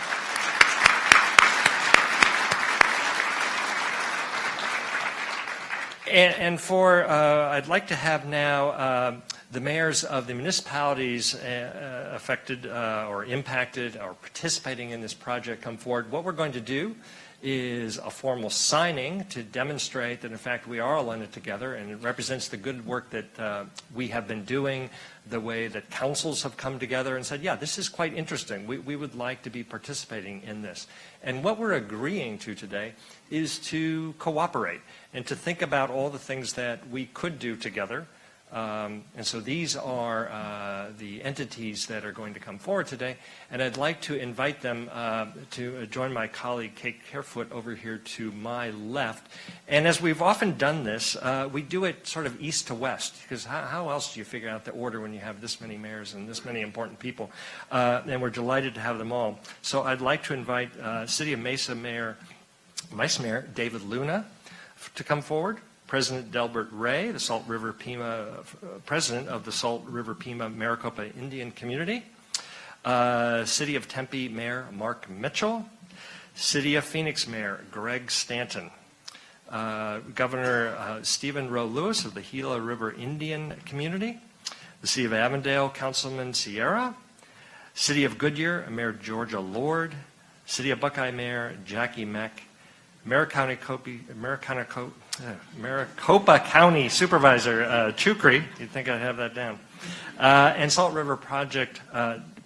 And I'd like to have now the mayors of the municipalities affected or impacted or participating in this project come forward. What we're going to do is a formal signing to demonstrate that, in fact, we are all in it together, and it represents the good work that we have been doing, the way that councils have come together and said, yeah, this is quite interesting. We would like to be participating in this. And what we're agreeing to today is to cooperate and to think about all the things that we could do together. And so these are the entities that are going to come forward today. And I'd like to invite them to join my colleague, Kate Carefoot, over here to my left. And as we've often done this, we do it sort of east to west, because how else do you figure out the order when you have this many mayors and this many important people? And we're delighted to have them all. So I'd like to invite City of Mesa Vice Mayor David Luna to come forward. President Delbert Ray, the Salt River Pima, President of the Salt River Pima Maricopa Indian Community. City of Tempe Mayor Mark Mitchell. City of Phoenix Mayor Greg Stanton. Governor Stephen Rowe Lewis of the Gila River Indian Community. The City of Avondale Councilman Sierra. City of Goodyear Mayor Georgia Lord. City of Buckeye Mayor Jackie Meck. Maricopa County Supervisor Chukri, you'd think I'd have that down, and Salt River Project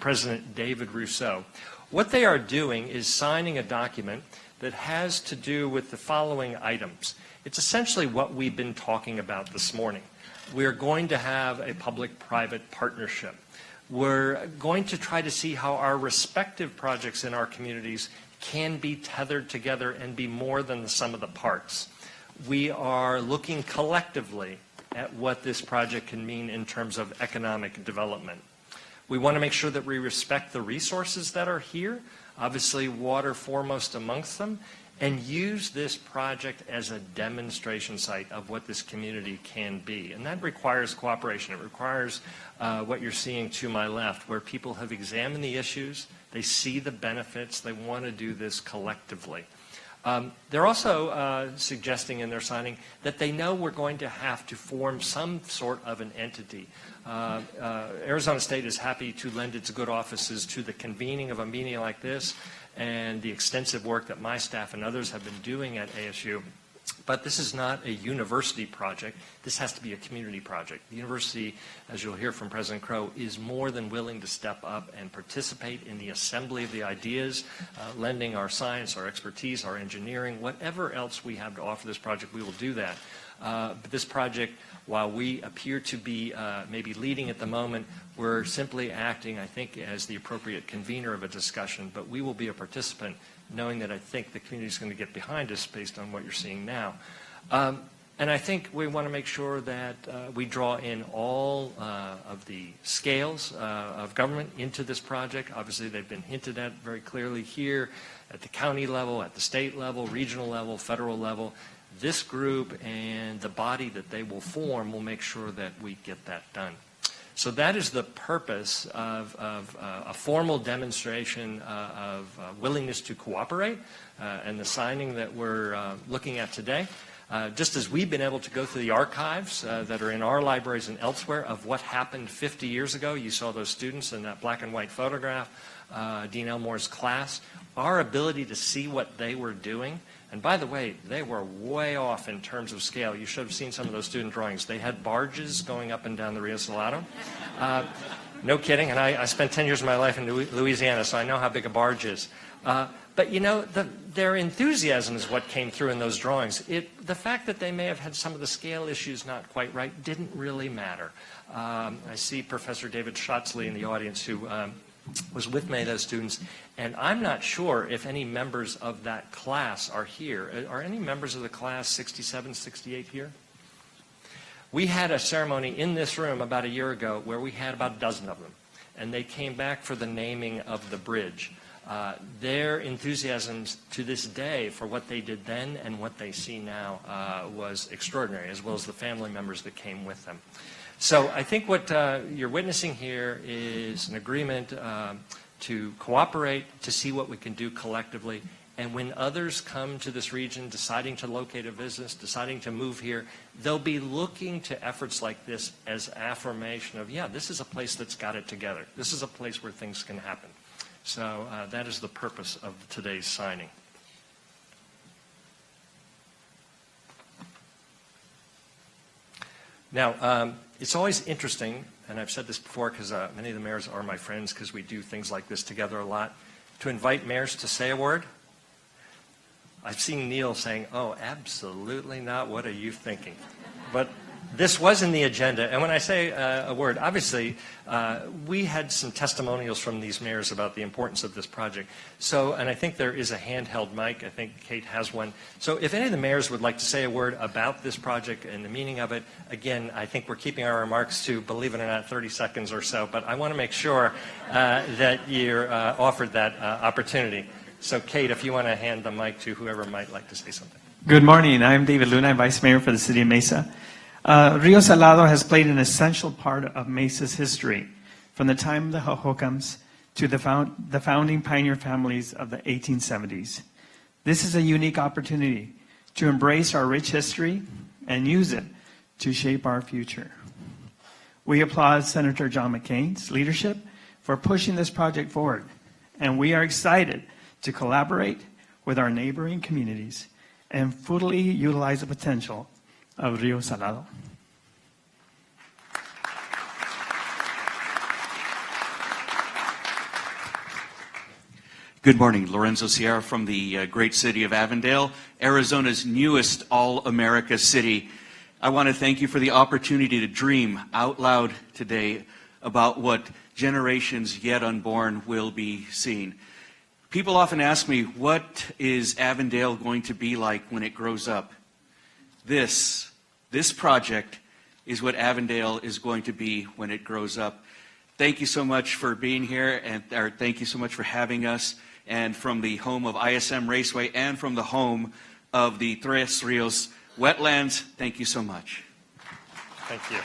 President David Rousseau. What they are doing is signing a document that has to do with the following items. It's essentially what we've been talking about this morning. We're going to have a public-private partnership. We're going to try to see how our respective projects in our communities can be tethered together and be more than the sum of the parts. We are looking collectively at what this project can mean in terms of economic development. We want to make sure that we respect the resources that are here, obviously water foremost amongst them, and use this project as a demonstration site of what this community can be. And that requires cooperation. It requires what you're seeing to my left, where people have examined the issues, they see the benefits, they want to do this collectively. They're also suggesting in their signing that they know we're going to have to form some sort of an entity. Arizona State is happy to lend its good offices to the convening of a meeting like this and the extensive work that my staff and others have been doing at ASU. But this is not a university project. This has to be a community project. The university, as you'll hear from President Crow, is more than willing to step up and participate in the assembly of the ideas, lending our science, our expertise, our engineering, whatever else we have to offer this project, we will do that. But this project, while we appear to be maybe leading at the moment, we're simply acting, I think, as the appropriate convener of a discussion, but we will be a participant, knowing that I think the community is going to get behind us based on what you're seeing now. And I think we want to make sure that we draw in all of the scales of government into this project. Obviously, they've been hinted at very clearly here at the county level, at the state level, regional level, federal level. This group and the body that they will form will make sure that we get that done. So that is the purpose of a formal demonstration of willingness to cooperate and the signing that we're looking at today. Just as we've been able to go through the archives that are in our libraries and elsewhere of what happened 50 years ago. You saw those students in that black and white photograph, Dean Elmore's class. Our ability to see what they were doing, and by the way, they were way off in terms of scale. You should have seen some of those student drawings. They had barges going up and down the Rio Salado. No kidding, and I spent 10 years of my life in Louisiana, so I know how big a barge is. But you know, their enthusiasm is what came through in those drawings. The fact that they may have had some of the scale issues not quite right didn't really matter. I see Professor David Schatzley in the audience who was with many of those students, and I'm not sure if any members of that class are here. Are any members of the class 67, 68 here? We had a ceremony in this room about a year ago where we had about a dozen of them, and they came back for the naming of the bridge. Their enthusiasm to this day for what they did then and what they see now was extraordinary, as well as the family members that came with them. So I think what you're witnessing here is an agreement to cooperate, to see what we can do collectively. And when others come to this region, deciding to locate a business, deciding to move here, they'll be looking to efforts like this as affirmation of, yeah, this is a place that's got it together. This is a place where things can happen. So that is the purpose of today's signing. Now, it's always interesting, and I've said this before because many of the mayors are my friends because we do things like this together a lot, to invite mayors to say a word. I've seen Neil saying, oh, absolutely not, what are you thinking? But this was in the agenda, and when I say a word, obviously, we had some testimonials from these mayors about the importance of this project. So, and I think there is a handheld mic. I think Kate has one. So if any of the mayors would like to say a word about this project and the meaning of it, again, I think we're keeping our remarks to, believe it or not, 30 seconds or so, but I want to make sure that you're offered that opportunity. So Kate, if you want to hand the mic to whoever might like to say something. Good morning. I'm David Luna. I'm Vice Mayor for the City of Mesa. Rio Salado has played an essential part of Mesa's history, from the time of the Hohokams to the founding pioneer families of the 1870s. This is a unique opportunity to embrace our rich history and use it to shape our future. We applaud Senator John McCain's leadership for pushing this project forward, and we are excited to collaborate with our neighboring communities and fully utilize the potential of Rio Salado. Good morning. Lorenzo Sierra from the great city of Avondale, Arizona's newest all-America city. I want to thank you for the opportunity to dream out loud today about what generations yet unborn will be seeing. People often ask me, what is Avondale going to be like when it grows up? This project is what Avondale is going to be when it grows up. Thank you so much for being here, or thank you so much for having us, and from the home of ISM Raceway and from the home of the Tres Rios wetlands, thank you so much. Thank you.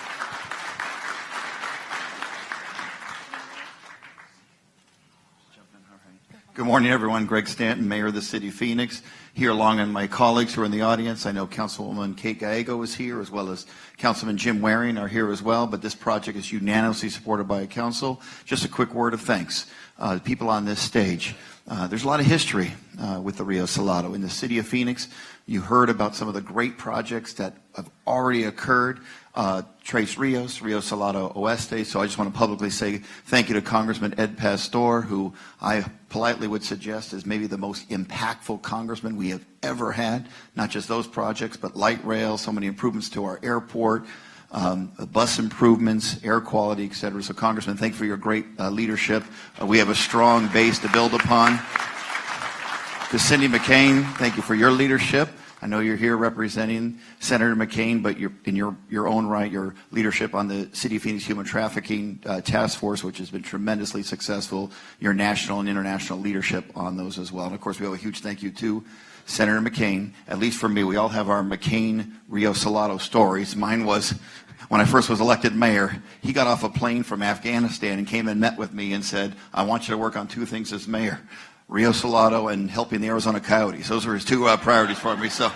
Good morning, everyone. Greg Stanton, Mayor of the City of Phoenix, here along with my colleagues who are in the audience. I know Councilwoman Kate Gallego is here, as well as Councilman Jim Waring are here as well, but this project is unanimously supported by Council. Just a quick word of thanks. People on this stage. There's a lot of history with the Rio Salado. In the City of Phoenix, you heard about some of the great projects that have already occurred. Tres Rios, Rio Salado Oeste. So I just want to publicly say thank you to Congressman Ed Pastor, who I politely would suggest is maybe the most impactful congressman we have ever had. Not just those projects, but light rail, so many improvements to our airport, bus improvements, air quality, et cetera. So Congressman, thank you for your great leadership. We have a strong base to build upon. To Cindy McCain, thank you for your leadership. I know you're here representing Senator McCain, but in your own right, your leadership on the City of Phoenix Human Trafficking Task Force, which has been tremendously successful, your national and international leadership on those as well. And of course, we have a huge thank you to Senator McCain. At least for me, we all have our McCain Rio Salado stories. Mine was when I first was elected mayor. He got off a plane from Afghanistan and came and met with me and said, I want you to work on two things as mayor. Rio Salado and helping the Arizona Coyotes. Those are his two priorities for me. So,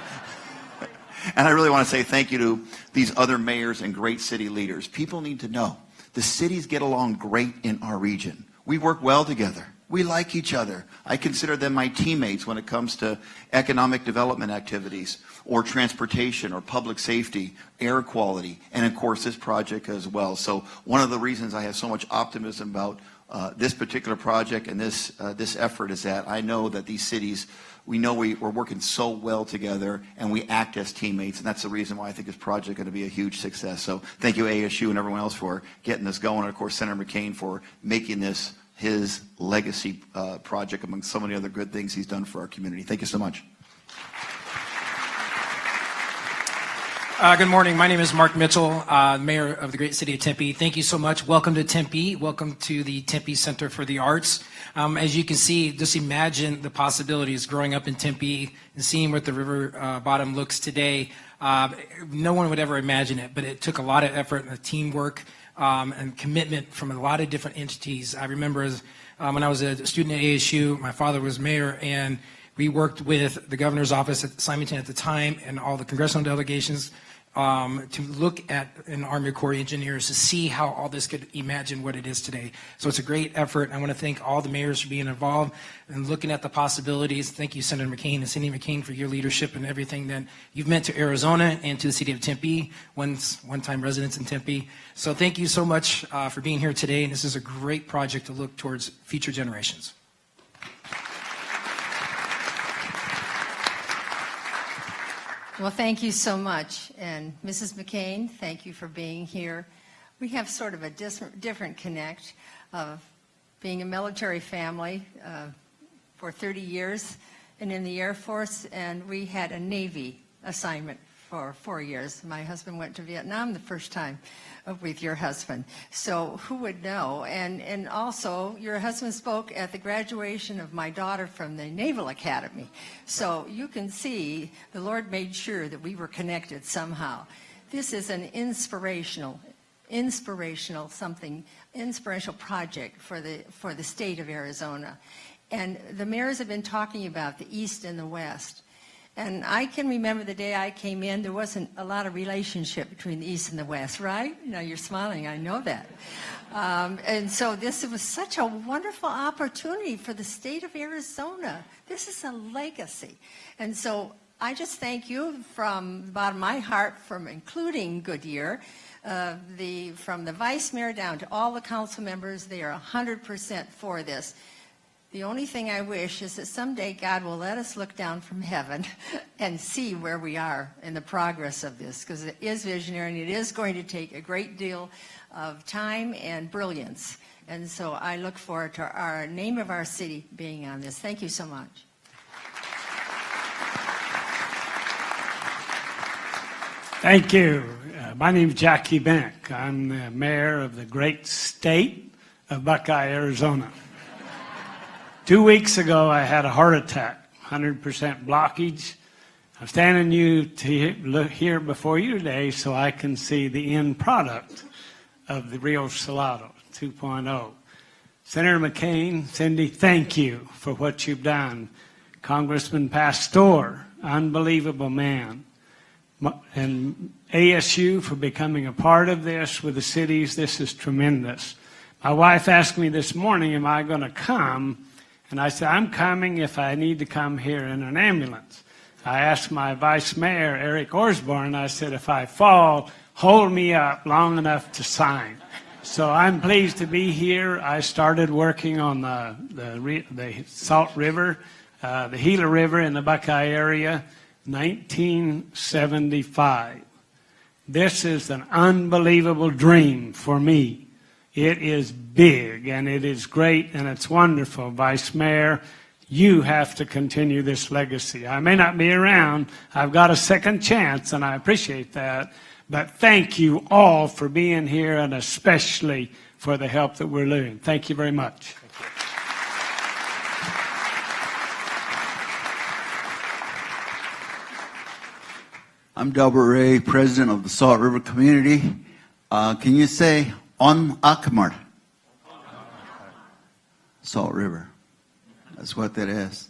and I really want to say thank you to these other mayors and great city leaders. People need to know the cities get along great in our region. We work well together. We like each other. I consider them my teammates when it comes to economic development activities or transportation or public safety, air quality, and of course this project as well. So one of the reasons I have so much optimism about this particular project and this effort is that I know that these cities, we're working so well together and we act as teammates, and that's the reason why I think this project is going to be a huge success. So thank you ASU and everyone else for getting this going, and of course Senator McCain for making this his legacy project among so many other good things he's done for our community. Thank you so much. Good morning. My name is Mark Mitchell, Mayor of the great city of Tempe. Thank you so much. Welcome to Tempe. Welcome to the Tempe Center for the Arts. As you can see, just imagine the possibilities growing up in Tempe and seeing what the river bottom looks today. No one would ever imagine it, but it took a lot of effort and teamwork and commitment from a lot of different entities. I remember when I was a student at ASU, my father was mayor, and we worked with the governor's office at Simonton at the time and all the congressional delegations to look at an Army Corps of Engineers to see how all this could imagine what it is today. So it's a great effort. I want to thank all the mayors for being involved and looking at the possibilities. Thank you, Senator McCain and Cindy McCain, for your leadership and everything that you've meant to Arizona and to the city of Tempe, one-time residents in Tempe. So thank you so much for being here today, and this is a great project to look towards future generations. Well, thank you so much. And Mrs. McCain, thank you for being here. We have sort of a different connect of being a military family for 30 years and in the Air Force, and we had a Navy assignment for 4 years. My husband went to Vietnam the first time with your husband. So who would know? And also, your husband spoke at the graduation of my daughter from the Naval Academy. So you can see the Lord made sure that we were connected somehow. This is an inspirational project for the state of Arizona. And the mayors have been talking about the East and the West. And I can remember the day I came in, there wasn't a lot of relationship between the East and the West, right? You know, you're smiling, I know that. And so this was such a wonderful opportunity for the state of Arizona. This is a legacy. And so I just thank you from the bottom of my heart from including Goodyear, from the vice mayor down to all the council members. They are 100% for this. The only thing I wish is that someday God will let us look down from heaven and see where we are in the progress of this, because it is visionary and it is going to take a great deal of time and brilliance. And so I look forward to our name of our city being on this. Thank you so much. Thank you. My name is Jackie Bank. I'm the mayor of the great state of Buckeye, Arizona. 2 weeks ago, I had a heart attack, 100% blockage. I'm standing here before you today so I can see the end product of the Rio Salado 2.0. Senator McCain, Cindy, thank you for what you've done. Congressman Pastor, unbelievable man. And ASU for becoming a part of this with the cities. This is tremendous. My wife asked me this morning, am I going to come? And I said, I'm coming if I need to come here in an ambulance. I asked my vice mayor, Eric Osborne, I said, if I fall, hold me up long enough to sign. So I'm pleased to be here. I started working on the Salt River, the Gila River in the Buckeye area, 1975. This is an unbelievable dream for me. It is big, and it is great, and it's wonderful. Vice Mayor, you have to continue this legacy. I may not be around. I've got a second chance, and I appreciate that. But thank you all for being here, and especially for the help that we're doing. Thank you very much. I'm Delbert Ray, president of the Salt River community. Can you say on Akmar? Salt River. That's what that is.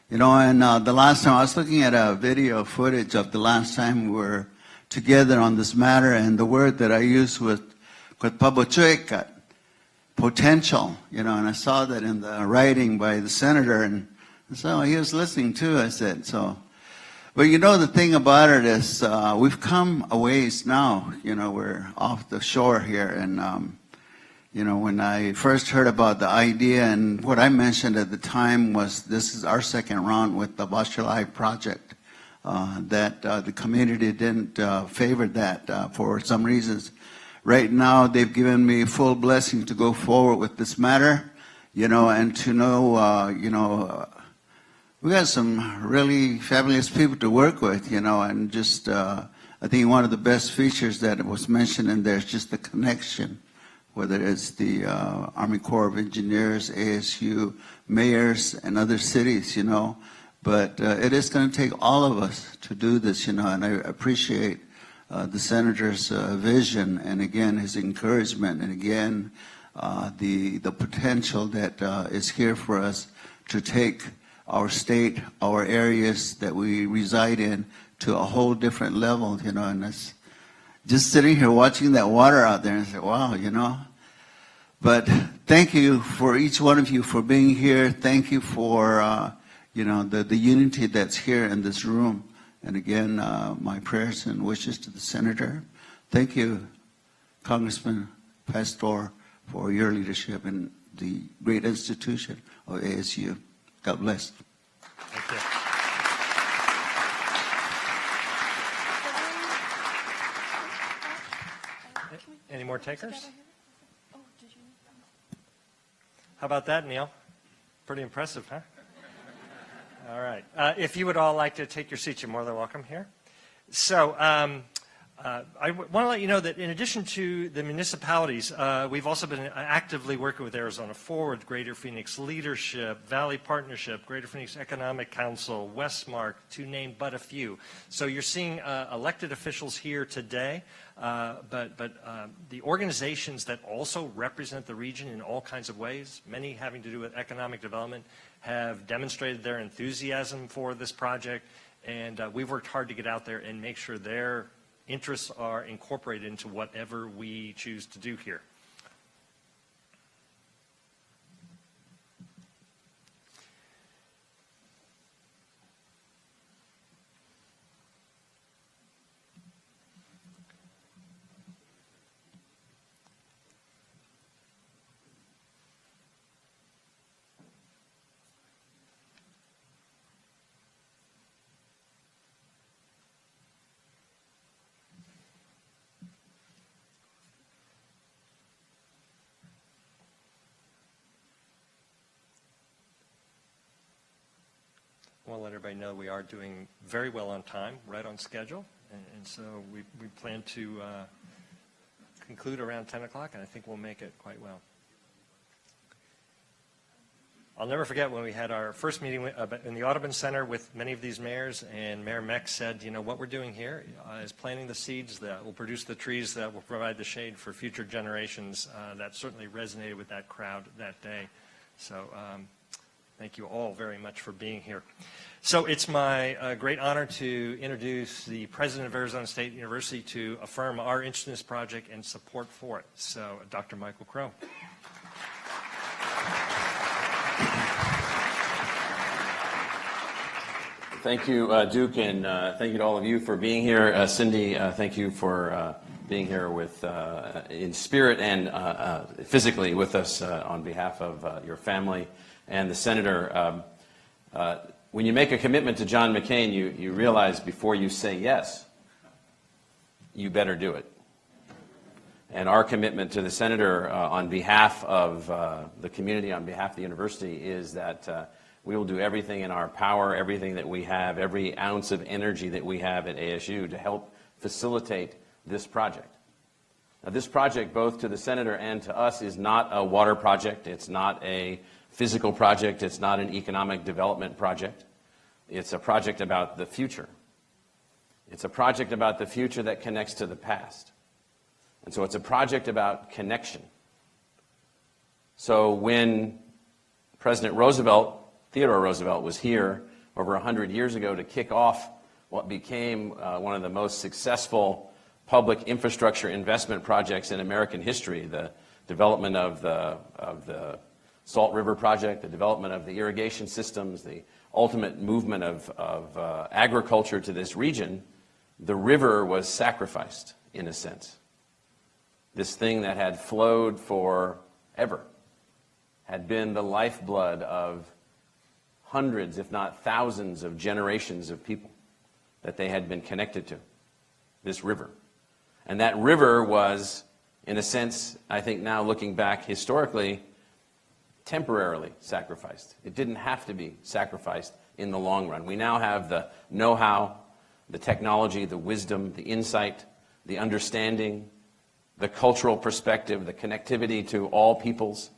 You know, and the last time I was looking at a video footage of the last time we were together on this matter, and the word that I used with pabochuekat, potential, you know, and I saw that in the writing by the senator, and so he was listening too, I said, so. But you know, the thing about it is we've come a ways now, you know, we're off the shore here, and you know, when I first heard about the idea, and what I mentioned at the time was this is our second round with the Bashalai project, that the community didn't favor that for some reasons. Right now, they've given me full blessing to go forward with this matter, you know, and to know, you know, we got some really fabulous people to work with, you know, and just I think one of the best features that was mentioned in there is just the connection, whether it's the Army Corps of Engineers, ASU, mayors, and other cities, you know. But it is going to take all of us to do this, you know, and I appreciate the senator's vision, and again, his encouragement, and again, the potential that is here for us to take our state, our areas that we reside in to a whole different level, you know, and it's just sitting here watching that water out there and say, wow, you know. But thank you for each one of you for being here. Thank you for, you know, the unity that's here in this room. And again, my prayers and wishes to the senator. Thank you, Congressman Pastor, for your leadership in the great institution of ASU. God bless. Thank you. Any more takers? How about that, Neil? Pretty impressive, huh? All right. If you would all like to take your seats, you're more than welcome here. So I want to let you know that in addition to the municipalities, we've also been actively working with Arizona Forward, Greater Phoenix Leadership, Valley Partnership, Greater Phoenix Economic Council, Westmark, to name but a few. So you're seeing elected officials here today, but the organizations that also represent the region in all kinds of ways, many having to do with economic development, have demonstrated their enthusiasm for this project, and we've worked hard to get out there and make sure their interests are incorporated into whatever we choose to do here. I want to let everybody know we are doing very well on time, right on schedule. And so we plan to conclude around 10 o'clock, and I think we'll make it quite well. I'll never forget when we had our first meeting in the Audubon Center with many of these mayors, and Mayor Meck said, you know, what we're doing here is planting the seeds that will produce the trees that will provide the shade for future generations. That certainly resonated with that crowd that day. So thank you all very much for being here. So it's my great honor to introduce the president of Arizona State University to affirm our interest in this project and support for it. So Dr. Michael Crow. Thank you, Duke, and thank you to all of you for being here. Cindy, thank you for being here with, in spirit and physically with us on behalf of your family and the Senator. When you make a commitment to John McCain, you realize before you say yes, you better do it. And our commitment to the Senator on behalf of the community, on behalf of the university, is that we will do everything in our power, everything that we have, every ounce of energy that we have at ASU to help facilitate this project. Now, this project, both to the Senator and to us, is not a water project. It's not a physical project. It's not an economic development project. It's a project about the future. It's a project about the future that connects to the past. And so it's a project about connection. So when President Theodore Roosevelt was here over 100 years ago to kick off what became one of the most successful public infrastructure investment projects in American history, the development of the Salt River Project, the development of the irrigation systems, the ultimate movement of agriculture to this region, the river was sacrificed, in a sense. This thing that had flowed forever had been the lifeblood of hundreds, if not thousands, of generations of people that they had been connected to, this river. And that river was, in a sense, I think now looking back historically, temporarily sacrificed. It didn't have to be sacrificed in the long run. We now have the know-how, the technology, the wisdom, the insight, the understanding, the cultural perspective, the connectivity to all peoples,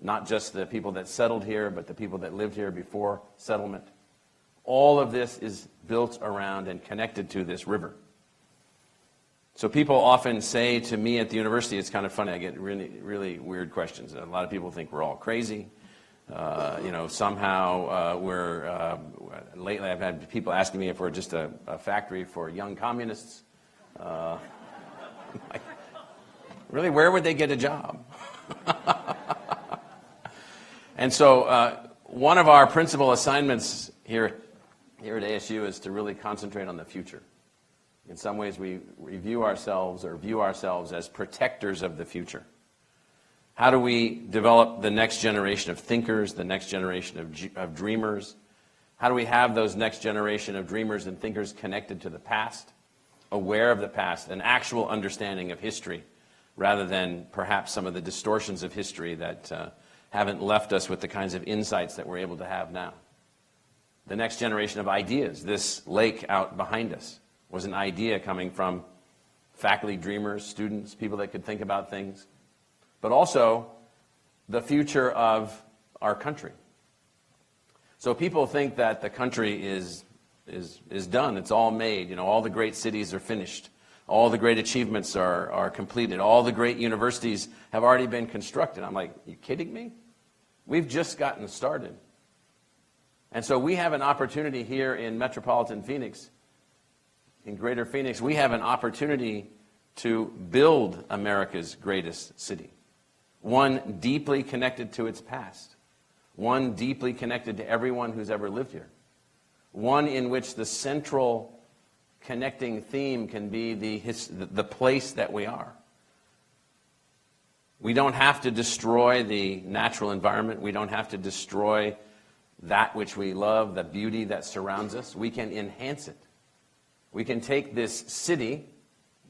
not just the people that settled here, but the people that lived here before settlement. All of this is built around and connected to this river. So people often say to me at the university, it's kind of funny, I get really, really weird questions. A lot of people think we're all crazy. Somehow lately I've had people asking me if we're just a factory for young communists. Really, where would they get a job? And so one of our principal assignments here at ASU is to really concentrate on the future. In some ways, we view ourselves as protectors of the future. How do we develop the next generation of thinkers, the next generation of dreamers? How do we have those next generation of dreamers and thinkers connected to the past, aware of the past, an actual understanding of history, rather than perhaps some of the distortions of history that haven't left us with the kinds of insights that we're able to have now? The next generation of ideas. This lake out behind us was an idea coming from faculty dreamers, students, people that could think about things, but also the future of our country. So people think that the country is done, it's all made, all the great cities are finished, all the great achievements are completed, all the great universities have already been constructed. I'm like, you kidding me? We've just gotten started. And so we have an opportunity here in metropolitan Phoenix, in greater Phoenix, we have an opportunity to build America's greatest city. One deeply connected to its past. One deeply connected to everyone who's ever lived here. One in which the central connecting theme can be the place that we are. We don't have to destroy the natural environment. We don't have to destroy that which we love, the beauty that surrounds us. We can enhance it. We can take this city.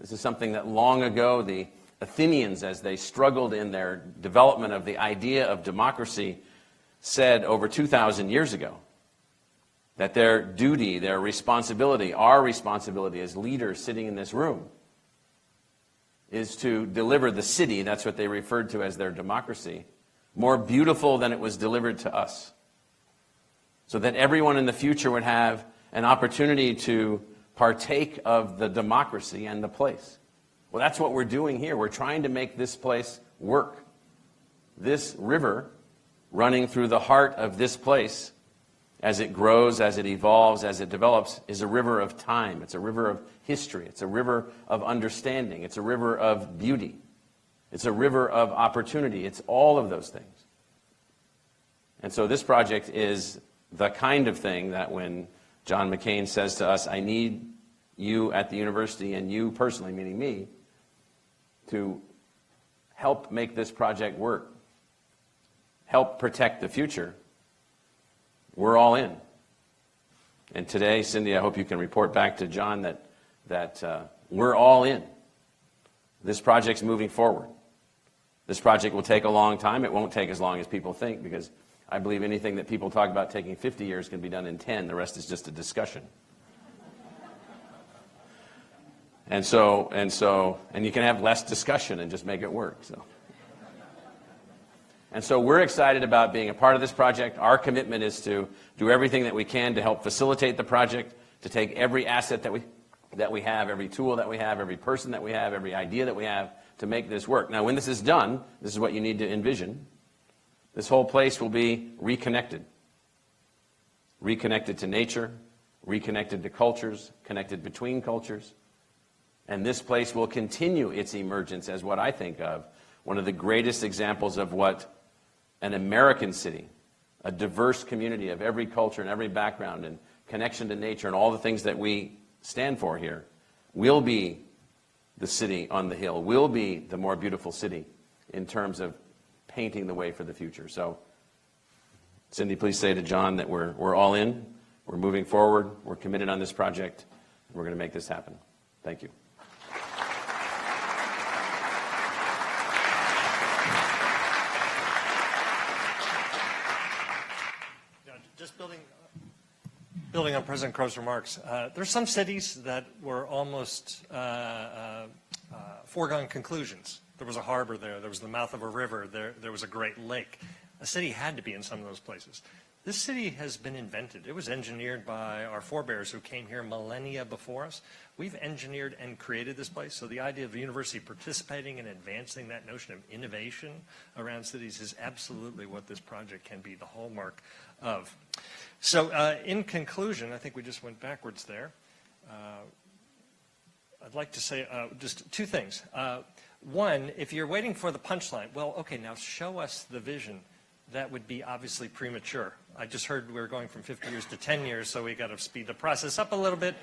This is something that long ago the Athenians, as they struggled in their development of the idea of democracy, said over 2,000 years ago. that their duty, their responsibility, our responsibility as leaders sitting in this room is to deliver the city, that's what they referred to as their democracy, more beautiful than it was delivered to us. So that everyone in the future would have an opportunity to partake of the democracy and the place. Well, that's what we're doing here. We're trying to make this place work. This river running through the heart of this place, as it grows, as it evolves, as it develops, is a river of time. It's a river of history. It's a river of understanding. It's a river of beauty. It's a river of opportunity. It's all of those things. And so this project is the kind of thing that when John McCain says to us, I need you at the university and you personally, meaning me, to help make this project work, help protect the future, we're all in. And today, Cindy, I hope you can report back to John that we're all in. This project's moving forward. This project will take a long time. It won't take as long as people think, because I believe anything that people talk about taking 50 years can be done in 10. The rest is just a discussion. And you can have less discussion and just make it work. And so we're excited about being a part of this project. Our commitment is to do everything that we can to help facilitate the project, to take every asset that we have, every tool that we have, every person that we have, every idea that we have to make this work. Now, when this is done, this is what you need to envision. This whole place will be reconnected. Reconnected to nature, reconnected to cultures, connected between cultures. And this place will continue its emergence as what I think of one of the greatest examples of what an American city, a diverse community of every culture and every background and connection to nature and all the things that we stand for here, will be the city on the hill, will be the more beautiful city in terms of painting the way for the future. So, Cindy, please say to John that we're all in, we're moving forward, we're committed on this project, and we're going to make this happen. Thank you. Just building on President Crow's remarks, there's some cities that were almost foregone conclusions. There was a harbor there. There was the mouth of a river. There was a great lake. A city had to be in some of those places. This city has been invented. It was engineered by our forebears who came here millennia before us. We've engineered and created this place. So the idea of the university participating and advancing that notion of innovation around cities is absolutely what this project can be the hallmark of. So in conclusion, I think we just went backwards there. I'd like to say just two things. One, if you're waiting for the punchline, well, okay, now show us the vision. That would be obviously premature. I just heard we were going from 50 years to 10 years, so we got to speed the process up a little bit.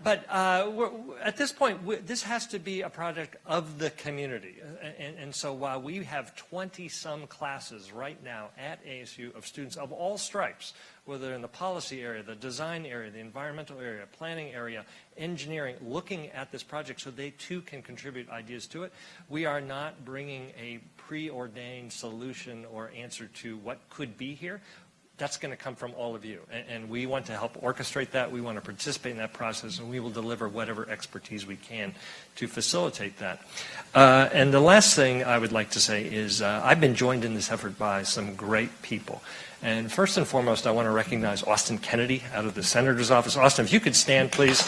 But at this point, this has to be a project of the community. And so while we have 20-some classes right now at ASU of students of all stripes, whether in the policy area, the design area, the environmental area, planning area, engineering, looking at this project so they too can contribute ideas to it, we are not bringing a preordained solution or answer to what could be here. That's going to come from all of you. And we want to help orchestrate that. We want to participate in that process, and we will deliver whatever expertise we can to facilitate that. And the last thing I would like to say is I've been joined in this effort by some great people. And first and foremost, I want to recognize Austin Kennedy out of the Senator's office. Austin, if you could stand, please.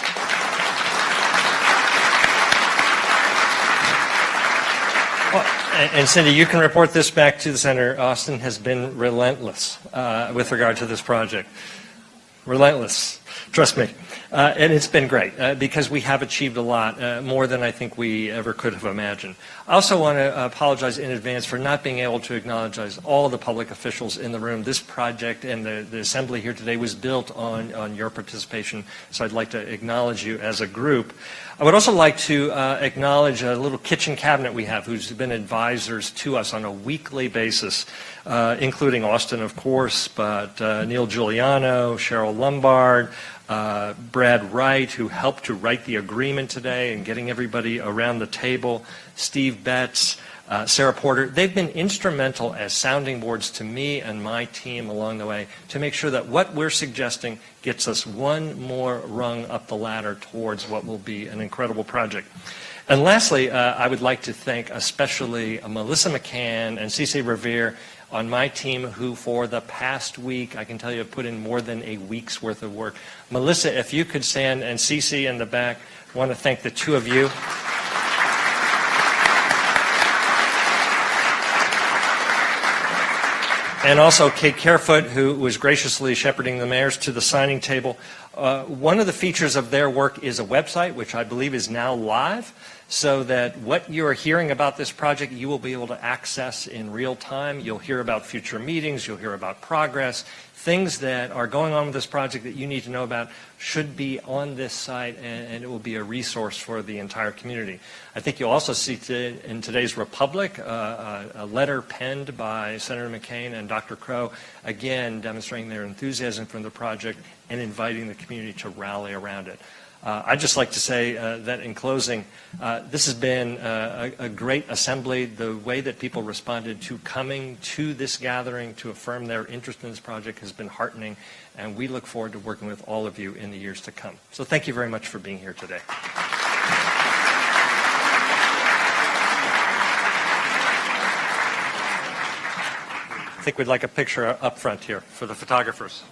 And Cindy, you can report this back to the Senator. Austin has been relentless with regard to this project. Relentless. Trust me. And it's been great because we have achieved a lot, more than I think we ever could have imagined. I also want to apologize in advance for not being able to acknowledge all the public officials in the room. This project and the assembly here today was built on your participation, so I'd like to acknowledge you as a group. I would also like to acknowledge a little kitchen cabinet we have who's been advisors to us on a weekly basis, including Austin, of course, but Neil Giuliano, Cheryl Lombard, Brad Wright, who helped to write the agreement today and getting everybody around the table, Steve Betts, Sarah Porter. They've been instrumental as sounding boards to me and my team along the way to make sure that what we're suggesting gets us one more rung up the ladder towards what will be an incredible project. And lastly, I would like to thank especially Melissa McCann and Cece Revere on my team, who for the past week, I can tell you, have put in more than a week's worth of work. Melissa, if you could stand, and Cece in the back, I want to thank the two of you. And also Kate Carefoot, who was graciously shepherding the mayors to the signing table. One of the features of their work is a website, which I believe is now live, so that what you're hearing about this project, you will be able to access in real time. You'll hear about future meetings, you'll hear about progress, things that are going on with this project that you need to know about should be on this site, and it will be a resource for the entire community. I think you'll also see in today's Republic a letter penned by Senator McCain and Dr. Crow, again demonstrating their enthusiasm for the project and inviting the community to rally around it. I'd just like to say that in closing, this has been a great assembly. The way that people responded to coming to this gathering to affirm their interest in this project has been heartening, and we look forward to working with all of you in the years to come. So thank you very much for being here today. I think we'd like a picture up front here for the photographers.